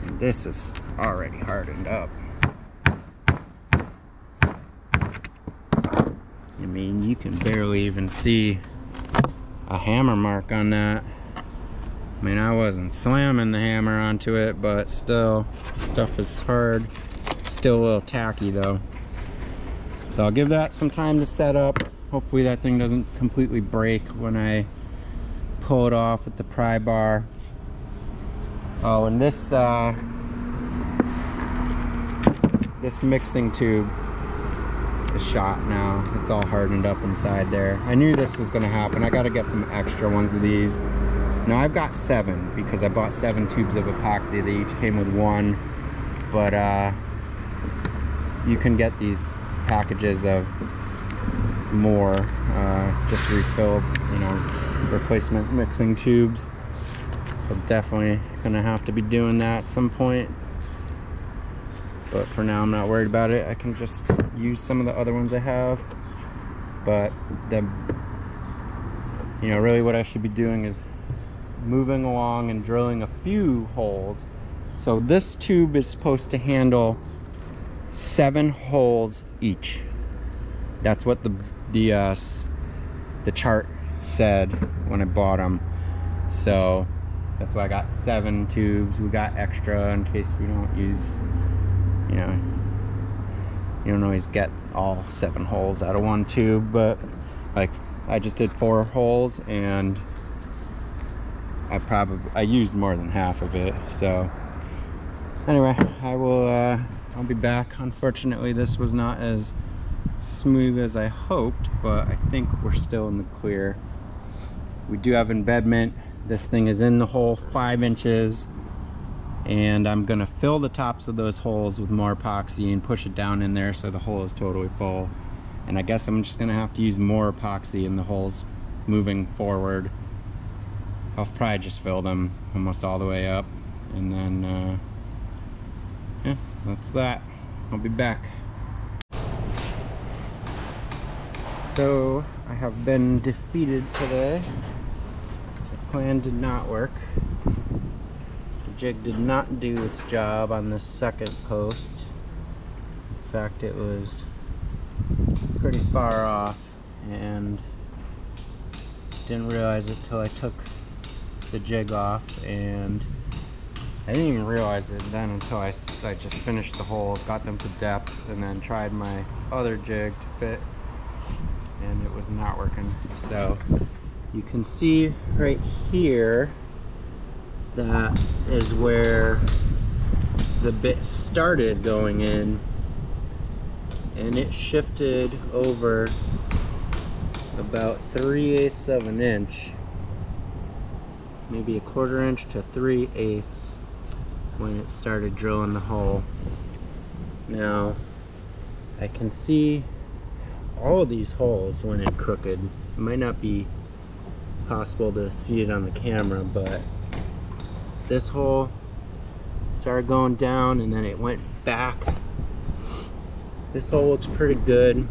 And this is already hardened up. I mean, you can barely even see a hammer mark on that. I mean, I wasn't slamming the hammer onto it, but still, stuff is hard. Still a little tacky though. So I'll give that some time to set up. Hopefully that thing doesn't completely break when I pull it off with the pry bar. Oh, and this this mixing tube is shot now. It's all hardened up inside there. I knew this was gonna happen. I gotta get some extra ones of these. Now I've got 7 because I bought 7 tubes of epoxy. They each came with 1, but you can get these packages of more, just refill, you know, replacement mixing tubes. So definitely gonna have to be doing that at some point. But for now, I'm not worried about it. I can just use some of the other ones I have. But you know, really what I should be doing is moving along and drilling a few holes. So this tube is supposed to handle 7 holes each. That's what the chart said when I bought them. So that's why I got 7 tubes. We got extra in case we don't use, you know, you don't always get all 7 holes out of one tube, but like I just did 4 holes and I used more than half of it. So anyway, I'll be back. Unfortunately, this was not as smooth as I hoped, but I think we're still in the clear. We do have embedment. This thing is in the hole 5 inches, and I'm gonna fill the tops of those holes with more epoxy and push it down in there so the hole is totally full. And I guess I'm just gonna have to use more epoxy in the holes moving forward. I'll probably just fill them almost all the way up, and then yeah, that's that. I'll be back. So I have been defeated today. The plan did not work. The jig did not do its job on the second post. In fact, it was pretty far off, and didn't realize it till I took the jig off, and I didn't even realize it then until I just finished the holes, got them to depth, and then tried my other jig to fit, and it was not working. So you can see right here, that is where the bit started going in, and it shifted over about 3/8 of an inch, maybe 1/4 inch to 3/8 when it started drilling the hole. Now I can see all of these holes went in crooked. It might not be possible to see it on the camera, but this hole started going down and then it went back. This hole looks pretty good.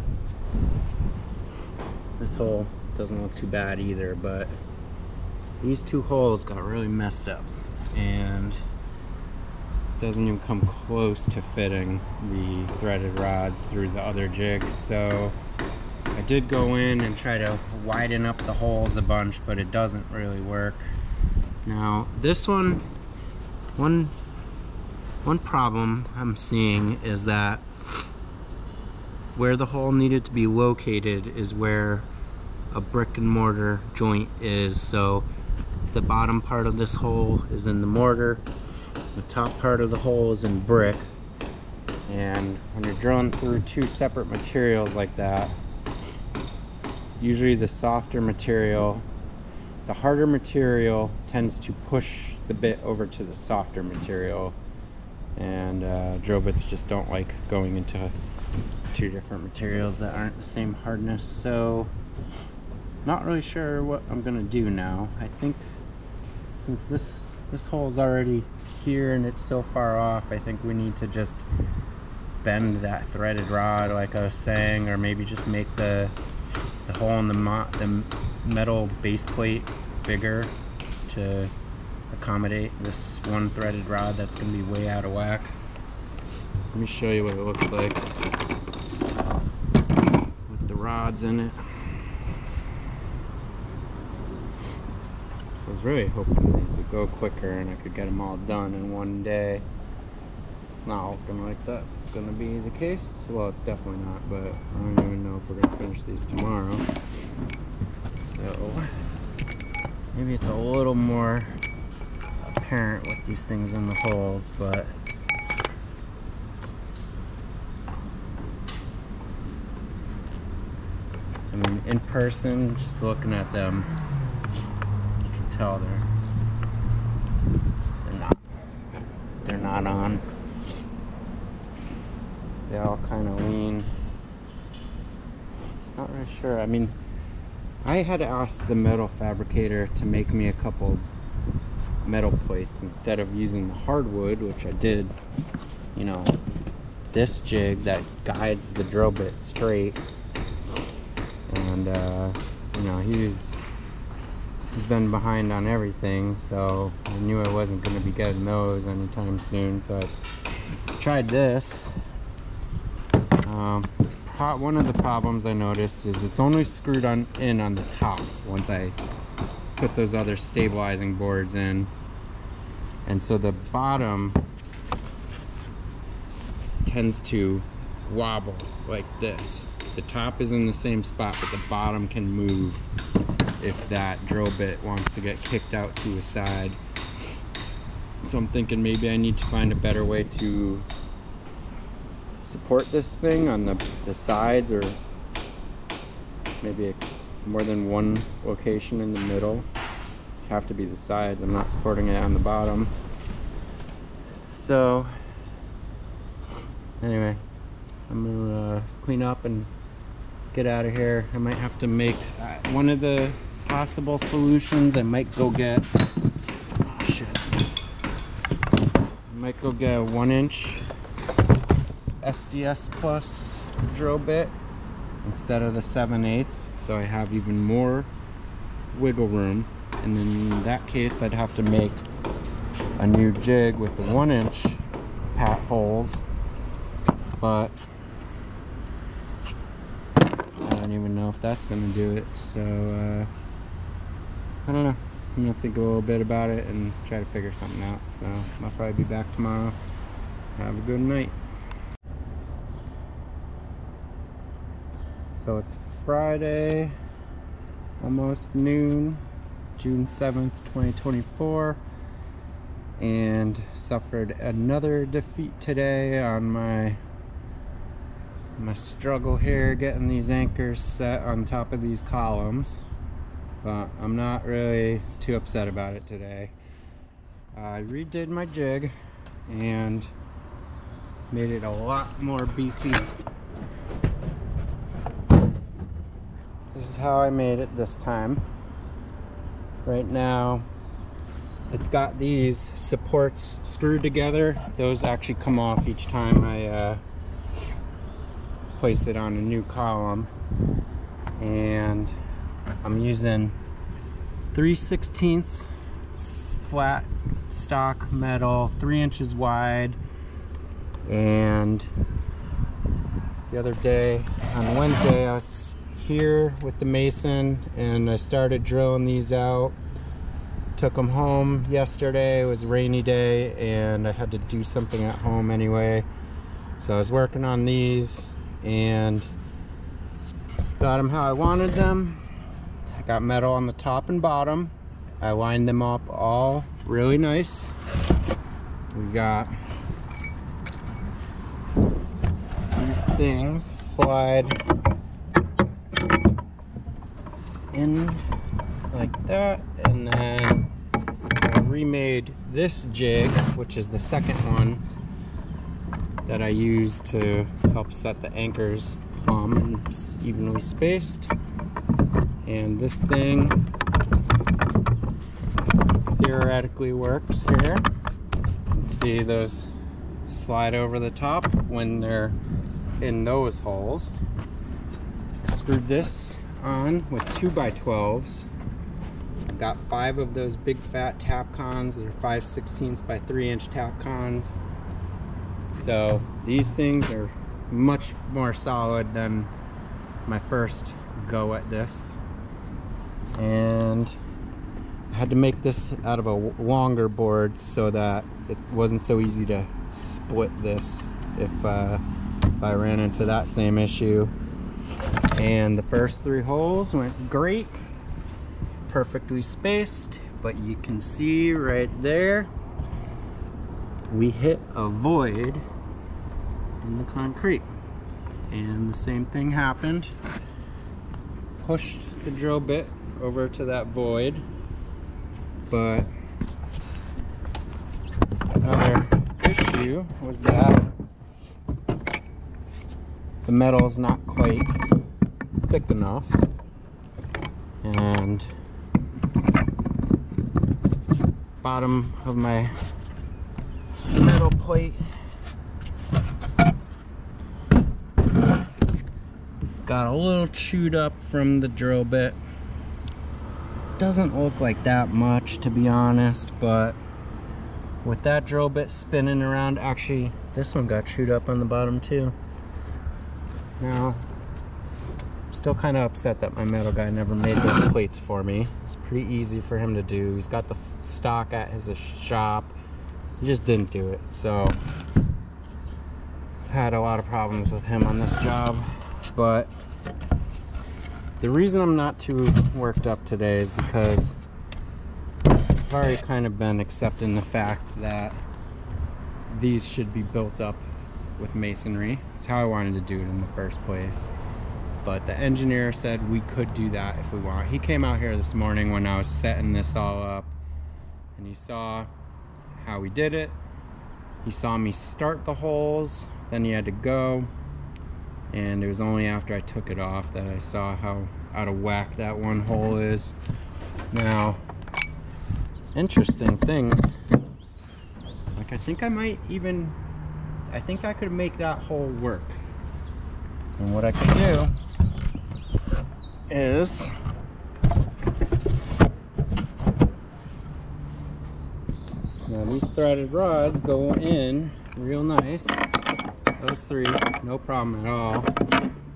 This hole doesn't look too bad either, but these 2 holes got really messed up, and doesn't even come close to fitting the threaded rods through the other jigs. So I did go in and try to widen up the holes a bunch, but it doesn't really work. Now this one problem I'm seeing is that where the hole needed to be located is where a brick and mortar joint is. So the bottom part of this hole is in the mortar, the top part of the hole is in brick, and when you're drilling through 2 separate materials like that, usually the softer material, the harder material tends to push the bit over to the softer material, and drill bits just don't like going into 2 different materials that aren't the same hardness. So not really sure what I'm gonna do now. I think since this hole is already here and it's so far off, I think we need to just bend that threaded rod like I was saying, or maybe just make the hole in the metal base plate bigger to accommodate this one threaded rod that's going to be way out of whack. Let me show you what it looks like with the rods in it. So I was really hoping these would go quicker and I could get them all done in one day. It's not looking like that's going to be the case. Well, it's definitely not, but I don't even know if we're going to finish these tomorrow. So maybe it's a little more apparent with these things in the holes, but I mean, in person, just looking at them, you can tell they're not on. They all kind of lean. Not really sure. I mean, I had asked the metal fabricator to make me a couple metal plates instead of using the hardwood, which I did. You know, this jig that guides the drill bit straight, and you know, he's been behind on everything, so I knew I wasn't going to be getting those anytime soon, so I tried this. One of the problems I noticed is it's only screwed in on the top once I put those other stabilizing boards in, and so the bottom tends to wobble like this. The top is in the same spot, but the bottom can move if that drill bit wants to get kicked out to a side. So I'm thinking maybe I need to find a better way to support this thing on the sides, or maybe more than one location in the middle. Have to be the sides. I'm not supporting it on the bottom. So anyway, I'm gonna clean up and get out of here. I might have to make one of the possible solutions. I might go get I might go get a 1-inch SDS Plus drill bit instead of the 7/8, so I have even more wiggle room. And then in that case, I'd have to make a new jig with the 1-inch pat holes, but I don't even know if that's going to do it. So I don't know. I'm going to think a little bit about it and try to figure something out. So I'll probably be back tomorrow. Have a good night. So it's Friday, almost noon, June 7th, 2024, and suffered another defeat today on my struggle here getting these anchors set on top of these columns. But I'm not really too upset about it today. I redid my jig and made it a lot more beefy. This is how I made it this time. Right now, it's got these supports screwed together. Those actually come off each time I place it on a new column. And I'm using 3/16 flat stock metal, 3 inches wide. And the other day, on Wednesday, I was here with the mason and I started drilling these out. Took them home yesterday. It was a rainy day and I had to do something at home anyway, so I was working on these and got them how I wanted them. I got metal on the top and bottom. I lined them up all really nice. We got these things slide in like that, and then I remade this jig, which is the second one that I use to help set the anchors plumb and evenly spaced. And this thing theoretically works here. You can see those slide over the top when they're in those holes. I screwed this on with 2x12s got 5 of those big fat Tapcons. They're 5/16 by 3-inch Tapcons. So these things are much more solid than my first go at this. And I had to make this out of a longer board so that it wasn't so easy to split this if I ran into that same issue. And the first 3 holes went great, perfectly spaced, but you can see right there we hit a void in the concrete, and the same thing happened. Pushed the drill bit over to that void, but another issue was that the metal is not quite thick enough, and bottom of my metal plate got a little chewed up from the drill bit. Doesn't look like that much, to be honest, but with that drill bit spinning around, actually this one got chewed up on the bottom too. Now, I'm still kind of upset that my metal guy never made those plates for me. It's pretty easy for him to do. He's got the stock at his shop. He just didn't do it. So I've had a lot of problems with him on this job. But the reason I'm not too worked up today is because I've already kind of been accepting the fact that these should be built up with masonry. It's how I wanted to do it in the first place. But the engineer said we could do that if we want. He came out here this morning when I was setting this all up, and he saw how we did it. He saw me start the holes, then he had to go, and it was only after I took it off that I saw how out of whack that one hole is. Now, interesting thing, like I think I could make that hole work. And what I could do is now these threaded rods go in real nice. Those 3, no problem at all.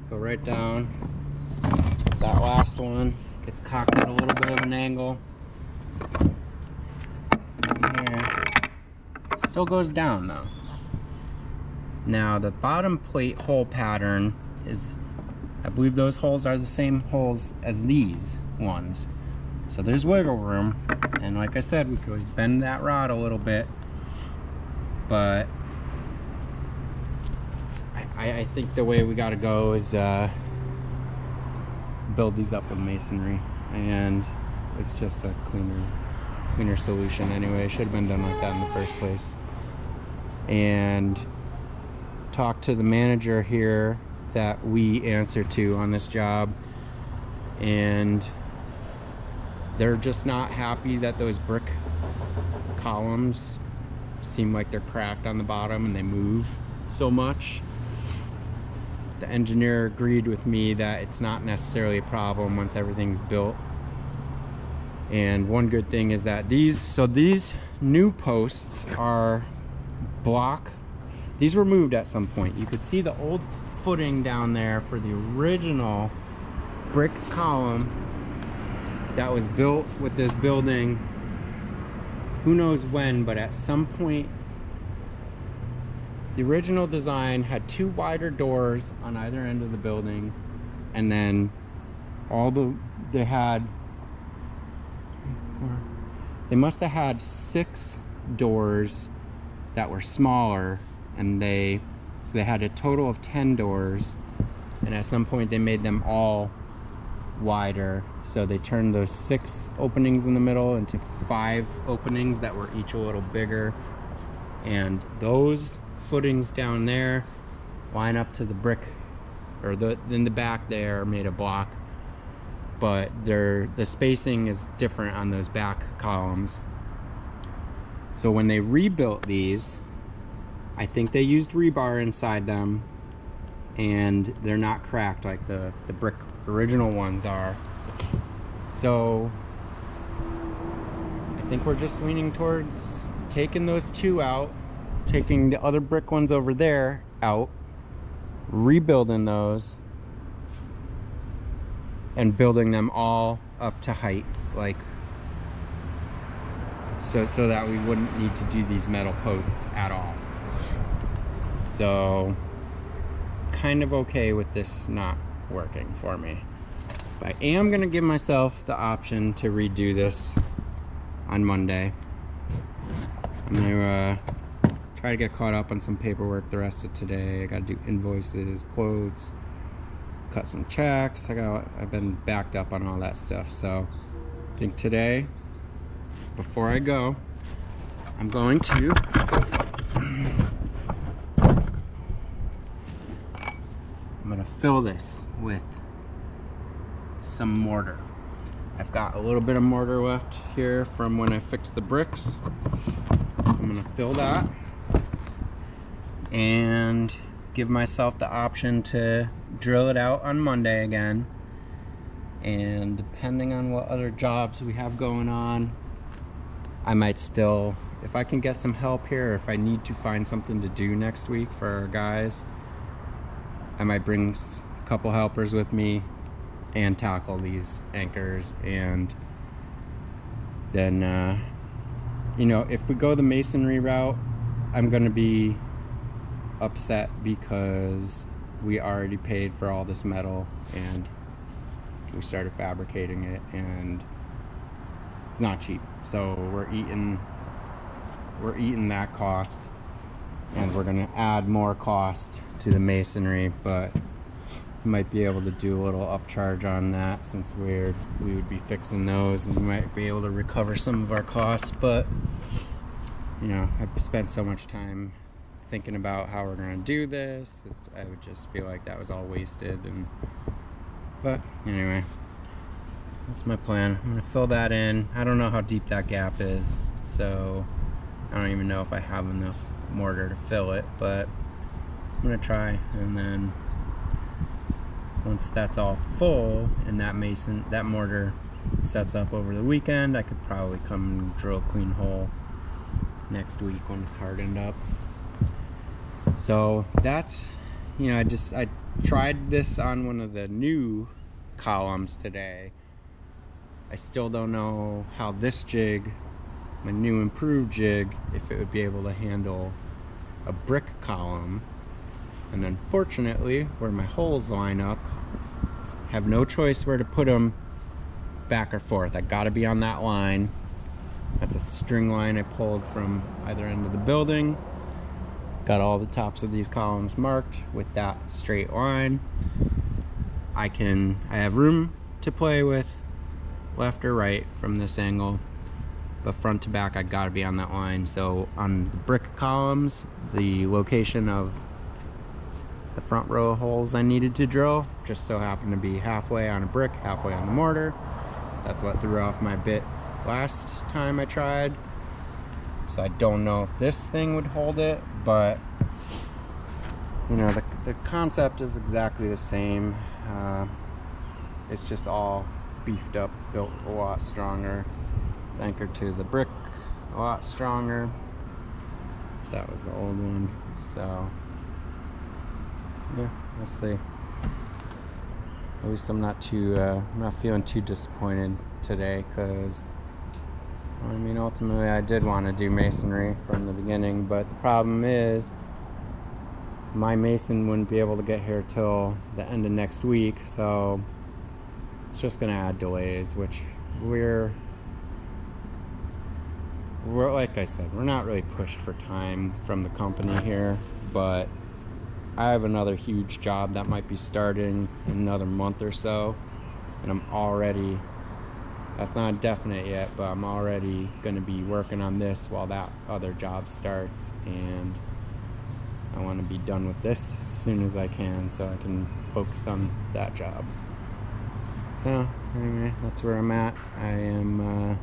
Go right down. That last one gets cocked at a little bit of an angle. Here. Still goes down though. Now the bottom plate hole pattern is, I believe those holes are the same holes as these ones. So there's wiggle room, and like I said, we could always bend that rod a little bit, but I think the way we gotta go is build these up with masonry, and it's just a cleaner solution anyway. It should have been done like that in the first place. And talk to the manager here that we answer to on this job, and they're just not happy that those brick columns seem like they're cracked on the bottom and they move so much. The engineer agreed with me that it's not necessarily a problem once everything's built. And one good thing is that these new posts are block. These were moved at some point. You could see the old footing down there for the original brick column that was built with this building. Who knows when, but at some point the original design had 2 wider doors on either end of the building, and then they must have had 6 doors that were smaller, and so they had a total of 10 doors, and at some point they made them all wider, so they turned those 6 openings in the middle into 5 openings that were each a little bigger, and those footings down there line up to the brick, or in the back they are made of block, but the spacing is different on those back columns. So when they rebuilt these, I think they used rebar inside them, and they're not cracked like the brick original ones are. So I think we're just leaning towards taking those two out, taking the other brick ones over there out, rebuilding those, and building them all up to height, like so that we wouldn't need to do these metal posts at all. So kind of okay with this not working for me. But I am gonna give myself the option to redo this on Monday. I'm gonna try to get caught up on some paperwork the rest of today. I gotta do invoices, quotes, cut some checks. I've been backed up on all that stuff. So I think today, before I go, I'm going to fill this with some mortar. I've got a little bit of mortar left here from when I fixed the bricks, so I'm gonna fill that and give myself the option to drill it out on Monday again. And depending on what other jobs we have going on, I might still, if I can get some help here, or if I need to find something to do next week for our guys, I might bring a couple helpers with me and tackle these anchors. And then you know, if we go the masonry route, I'm gonna be upset because we already paid for all this metal and we started fabricating it, and it's not cheap. So we're eating that cost, and we're gonna add more cost to the masonry, but might be able to do a little upcharge on that since we would be fixing those, and we might be able to recover some of our costs. But you know, I've spent so much time thinking about how we're gonna do this, I would just feel like that was all wasted. But anyway, that's my plan. I'm gonna fill that in. I don't know how deep that gap is, so I don't even know if I have enough mortar to fill it, but I'm gonna try. And then once that's all full and that mortar sets up over the weekend, I could probably come and drill a clean hole next week when it's hardened up. So that's, you know, I tried this on one of the new columns today. I still don't know how this jig, my new improved jig, if it would be able to handle a brick column. And unfortunately, where my holes line up, I have no choice where to put them back or forth. I gotta be on that line. That's a string line I pulled from either end of the building. Got all the tops of these columns marked with that straight line. I have room to play with left or right from this angle, but front to back I gotta be on that line. So on the brick columns, the location of the front row of holes I needed to drill just so happened to be halfway on a brick, halfway on the mortar. That's what threw off my bit last time I tried. So I don't know if this thing would hold it, but you know, the concept is exactly the same. It's just all beefed up, built a lot stronger. It's anchored to the brick a lot stronger. That was the old one. So yeah, we'll see. At least I'm not feeling too disappointed today, because I mean, ultimately I did want to do masonry from the beginning, but the problem is my mason wouldn't be able to get here till the end of next week, so it's just gonna add delays, which we're like I said, we're not really pushed for time from the company here, but I have another huge job that might be starting in another month or so, and I'm already, that's not definite yet, but I'm already going to be working on this while that other job starts, and I want to be done with this as soon as I can so I can focus on that job. So anyway, that's where I'm at. I am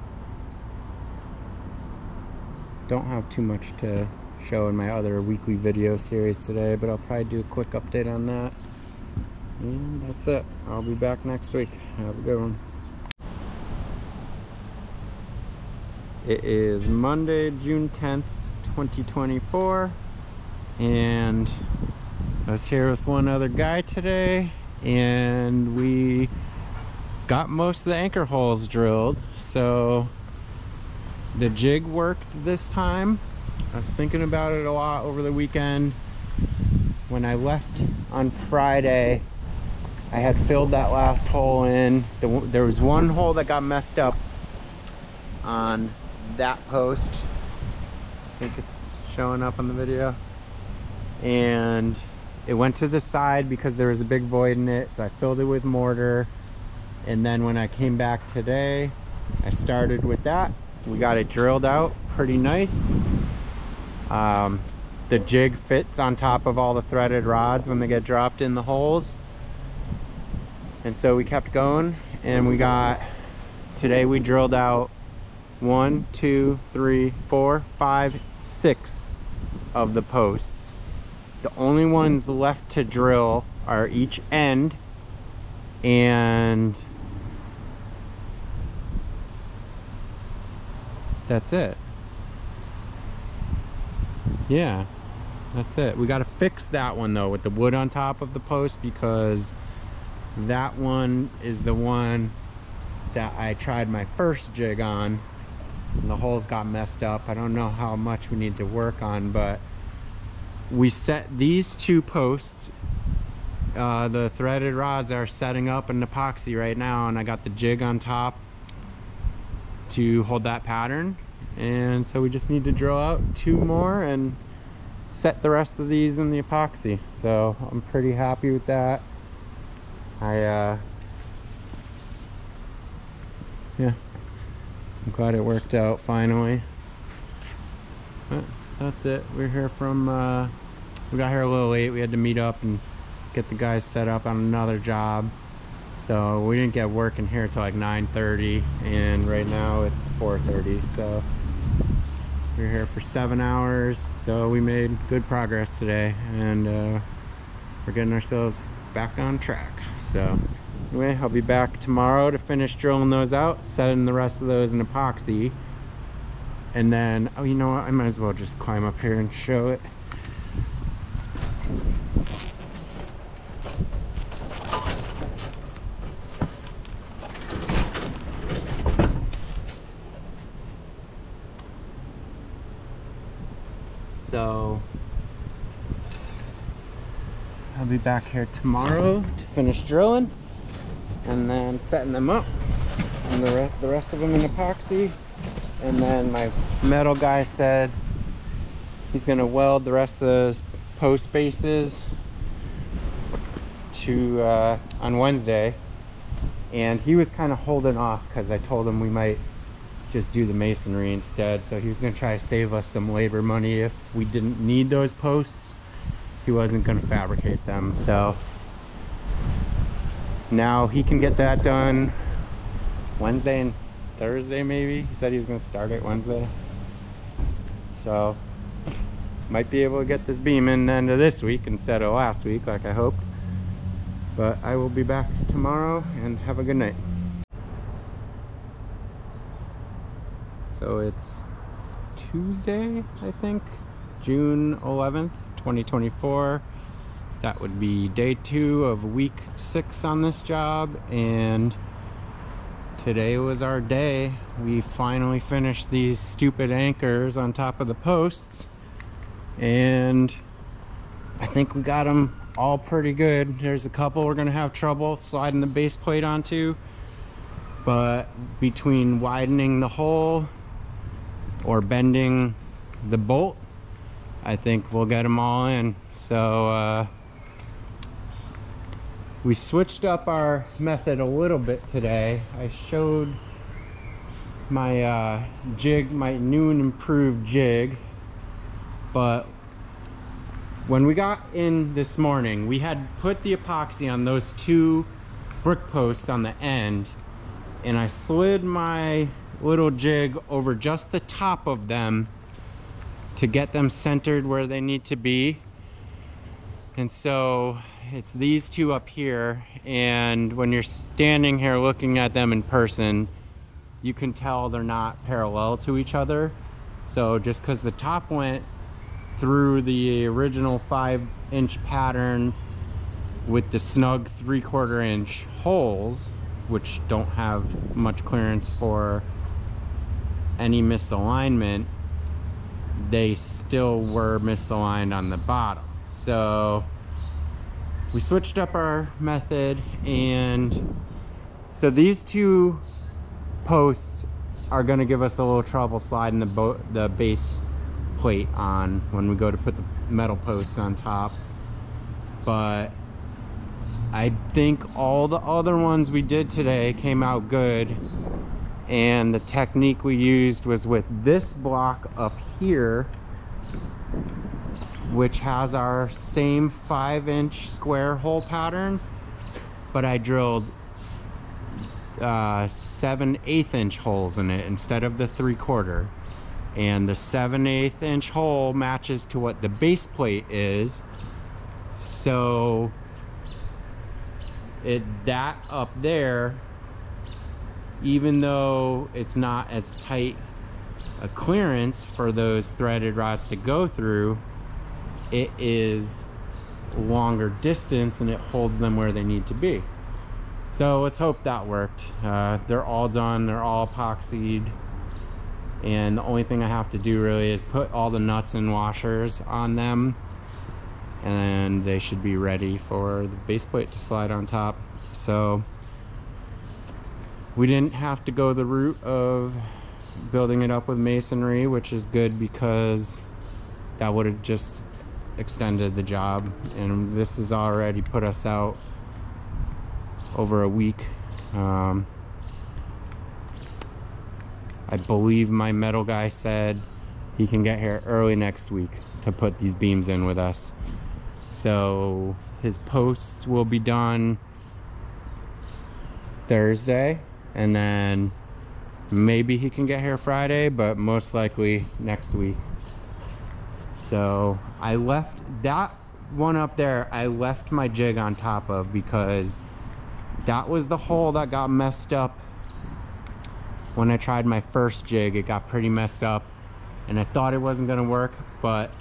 don't have too much to show in my other weekly video series today, but I'll probably do a quick update on that, and that's it. I'll be back next week. Have a good one. It is Monday, June 10th, 2024, and I was here with one other guy today, and we got most of the anchor holes drilled. So the jig worked this time. I was thinking about it a lot over the weekend. When I left on Friday, I had filled that last hole in. There was one hole that got messed up on that post. I think it's showing up on the video. And it went to the side because there was a big void in it, so I filled it with mortar. And then when I came back today, I started with that. We got it drilled out pretty nice. The jig fits on top of all the threaded rods when they get dropped in the holes. And so we kept going, and today we drilled out 1, 2, 3, 4, 5, 6 of the posts. The only ones left to drill are each end, and that's it. Yeah, that's it. We got to fix that one though with the wood on top of the post, because that one is the one that I tried my first jig on and the holes got messed up. I don't know how much we need to work on, but we set these two posts. The threaded rods are setting up in epoxy right now, and I got the jig on top to hold that pattern. And so we just need to drill out 2 more and set the rest of these in the epoxy. So I'm pretty happy with that. Yeah, I'm glad it worked out finally. But that's it. We're here from we got here a little late. We had to meet up and get the guys set up on another job, so we didn't get working here till like 9:30, and right now it's 4:30. So we're here for 7 hours, so we made good progress today, and we're getting ourselves back on track. So anyway, I'll be back tomorrow to finish drilling those out, setting the rest of those in epoxy, and then, oh, you know what, I might as well just climb up here and show it. So I'll be back here tomorrow to finish drilling and then setting them up, and the rest of them in epoxy. And then my metal guy said he's gonna weld the rest of those post bases to on Wednesday, and he was kind of holding off because I told him we might just do the masonry instead. So he was gonna try to save us some labor money if we didn't need those posts. He wasn't gonna fabricate them, so now he can get that done Wednesday and Thursday maybe. He said he was gonna start it Wednesday, so might be able to get this beam in the end of this week instead of last week like I hoped. But I will be back tomorrow, and have a good night. So it's Tuesday, I think, June 11th, 2024. That would be day 2 of week 6 on this job, and today was our day. We finally finished these stupid anchors on top of the posts, and I think we got them all pretty good. There's a couple we're gonna have trouble sliding the base plate onto, but between widening the hole or bending the bolt, I think we'll get them all in. So we switched up our method a little bit today. I showed my jig, my new and improved jig, but when we got in this morning, we had put the epoxy on those 2 brick posts on the end, and I slid my little jig over just the top of them to get them centered where they need to be. And so it's these 2 up here, and when you're standing here looking at them in person, you can tell they're not parallel to each other. So just because the top went through the original 5-inch pattern with the snug 3/4 inch holes, which don't have much clearance for any misalignment, they still were misaligned on the bottom. So we switched up our method, and so these two posts are going to give us a little trouble sliding the base plate on when we go to put the metal posts on top. But I think all the other ones we did today came out good, and the technique we used was with this block up here, which has our same 5-inch square hole pattern, but I drilled 7 1/8-inch holes in it instead of the 3/4, and the 7 1/8-inch hole matches to what the base plate is. So that up there, even though it's not as tight a clearance for those threaded rods to go through, it is longer distance and it holds them where they need to be. So let's hope that worked. They're all done, they're all epoxied, and the only thing I have to do really is put all the nuts and washers on them, and they should be ready for the base plate to slide on top. So we didn't have to go the route of building it up with masonry, which is good because that would have just extended the job, and this has already put us out over a week. I believe my metal guy said he can get here early next week to put these beams in with us. So his posts will be done Thursday, and then maybe he can get here Friday, but most likely next week. So I left that one up there, I left my jig on top of, because that was the hole that got messed up when I tried my first jig. It got pretty messed up and I thought it wasn't going to work, but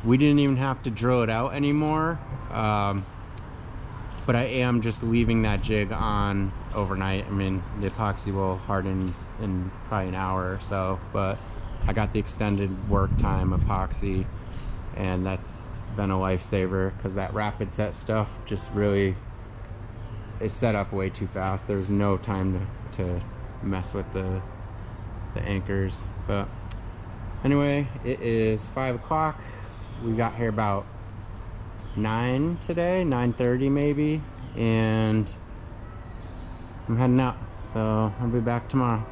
we didn't even have to drill it out anymore. But I am just leaving that jig on overnight. I mean, the epoxy will harden in probably an hour or so, but I got the extended work time epoxy, and that's been a lifesaver, because that rapid set stuff just really is set up way too fast. There's no time to mess with the anchors. But anyway, it is 5 o'clock. We got here about 9 today, 9:30 maybe, and I'm heading out, so I'll be back tomorrow.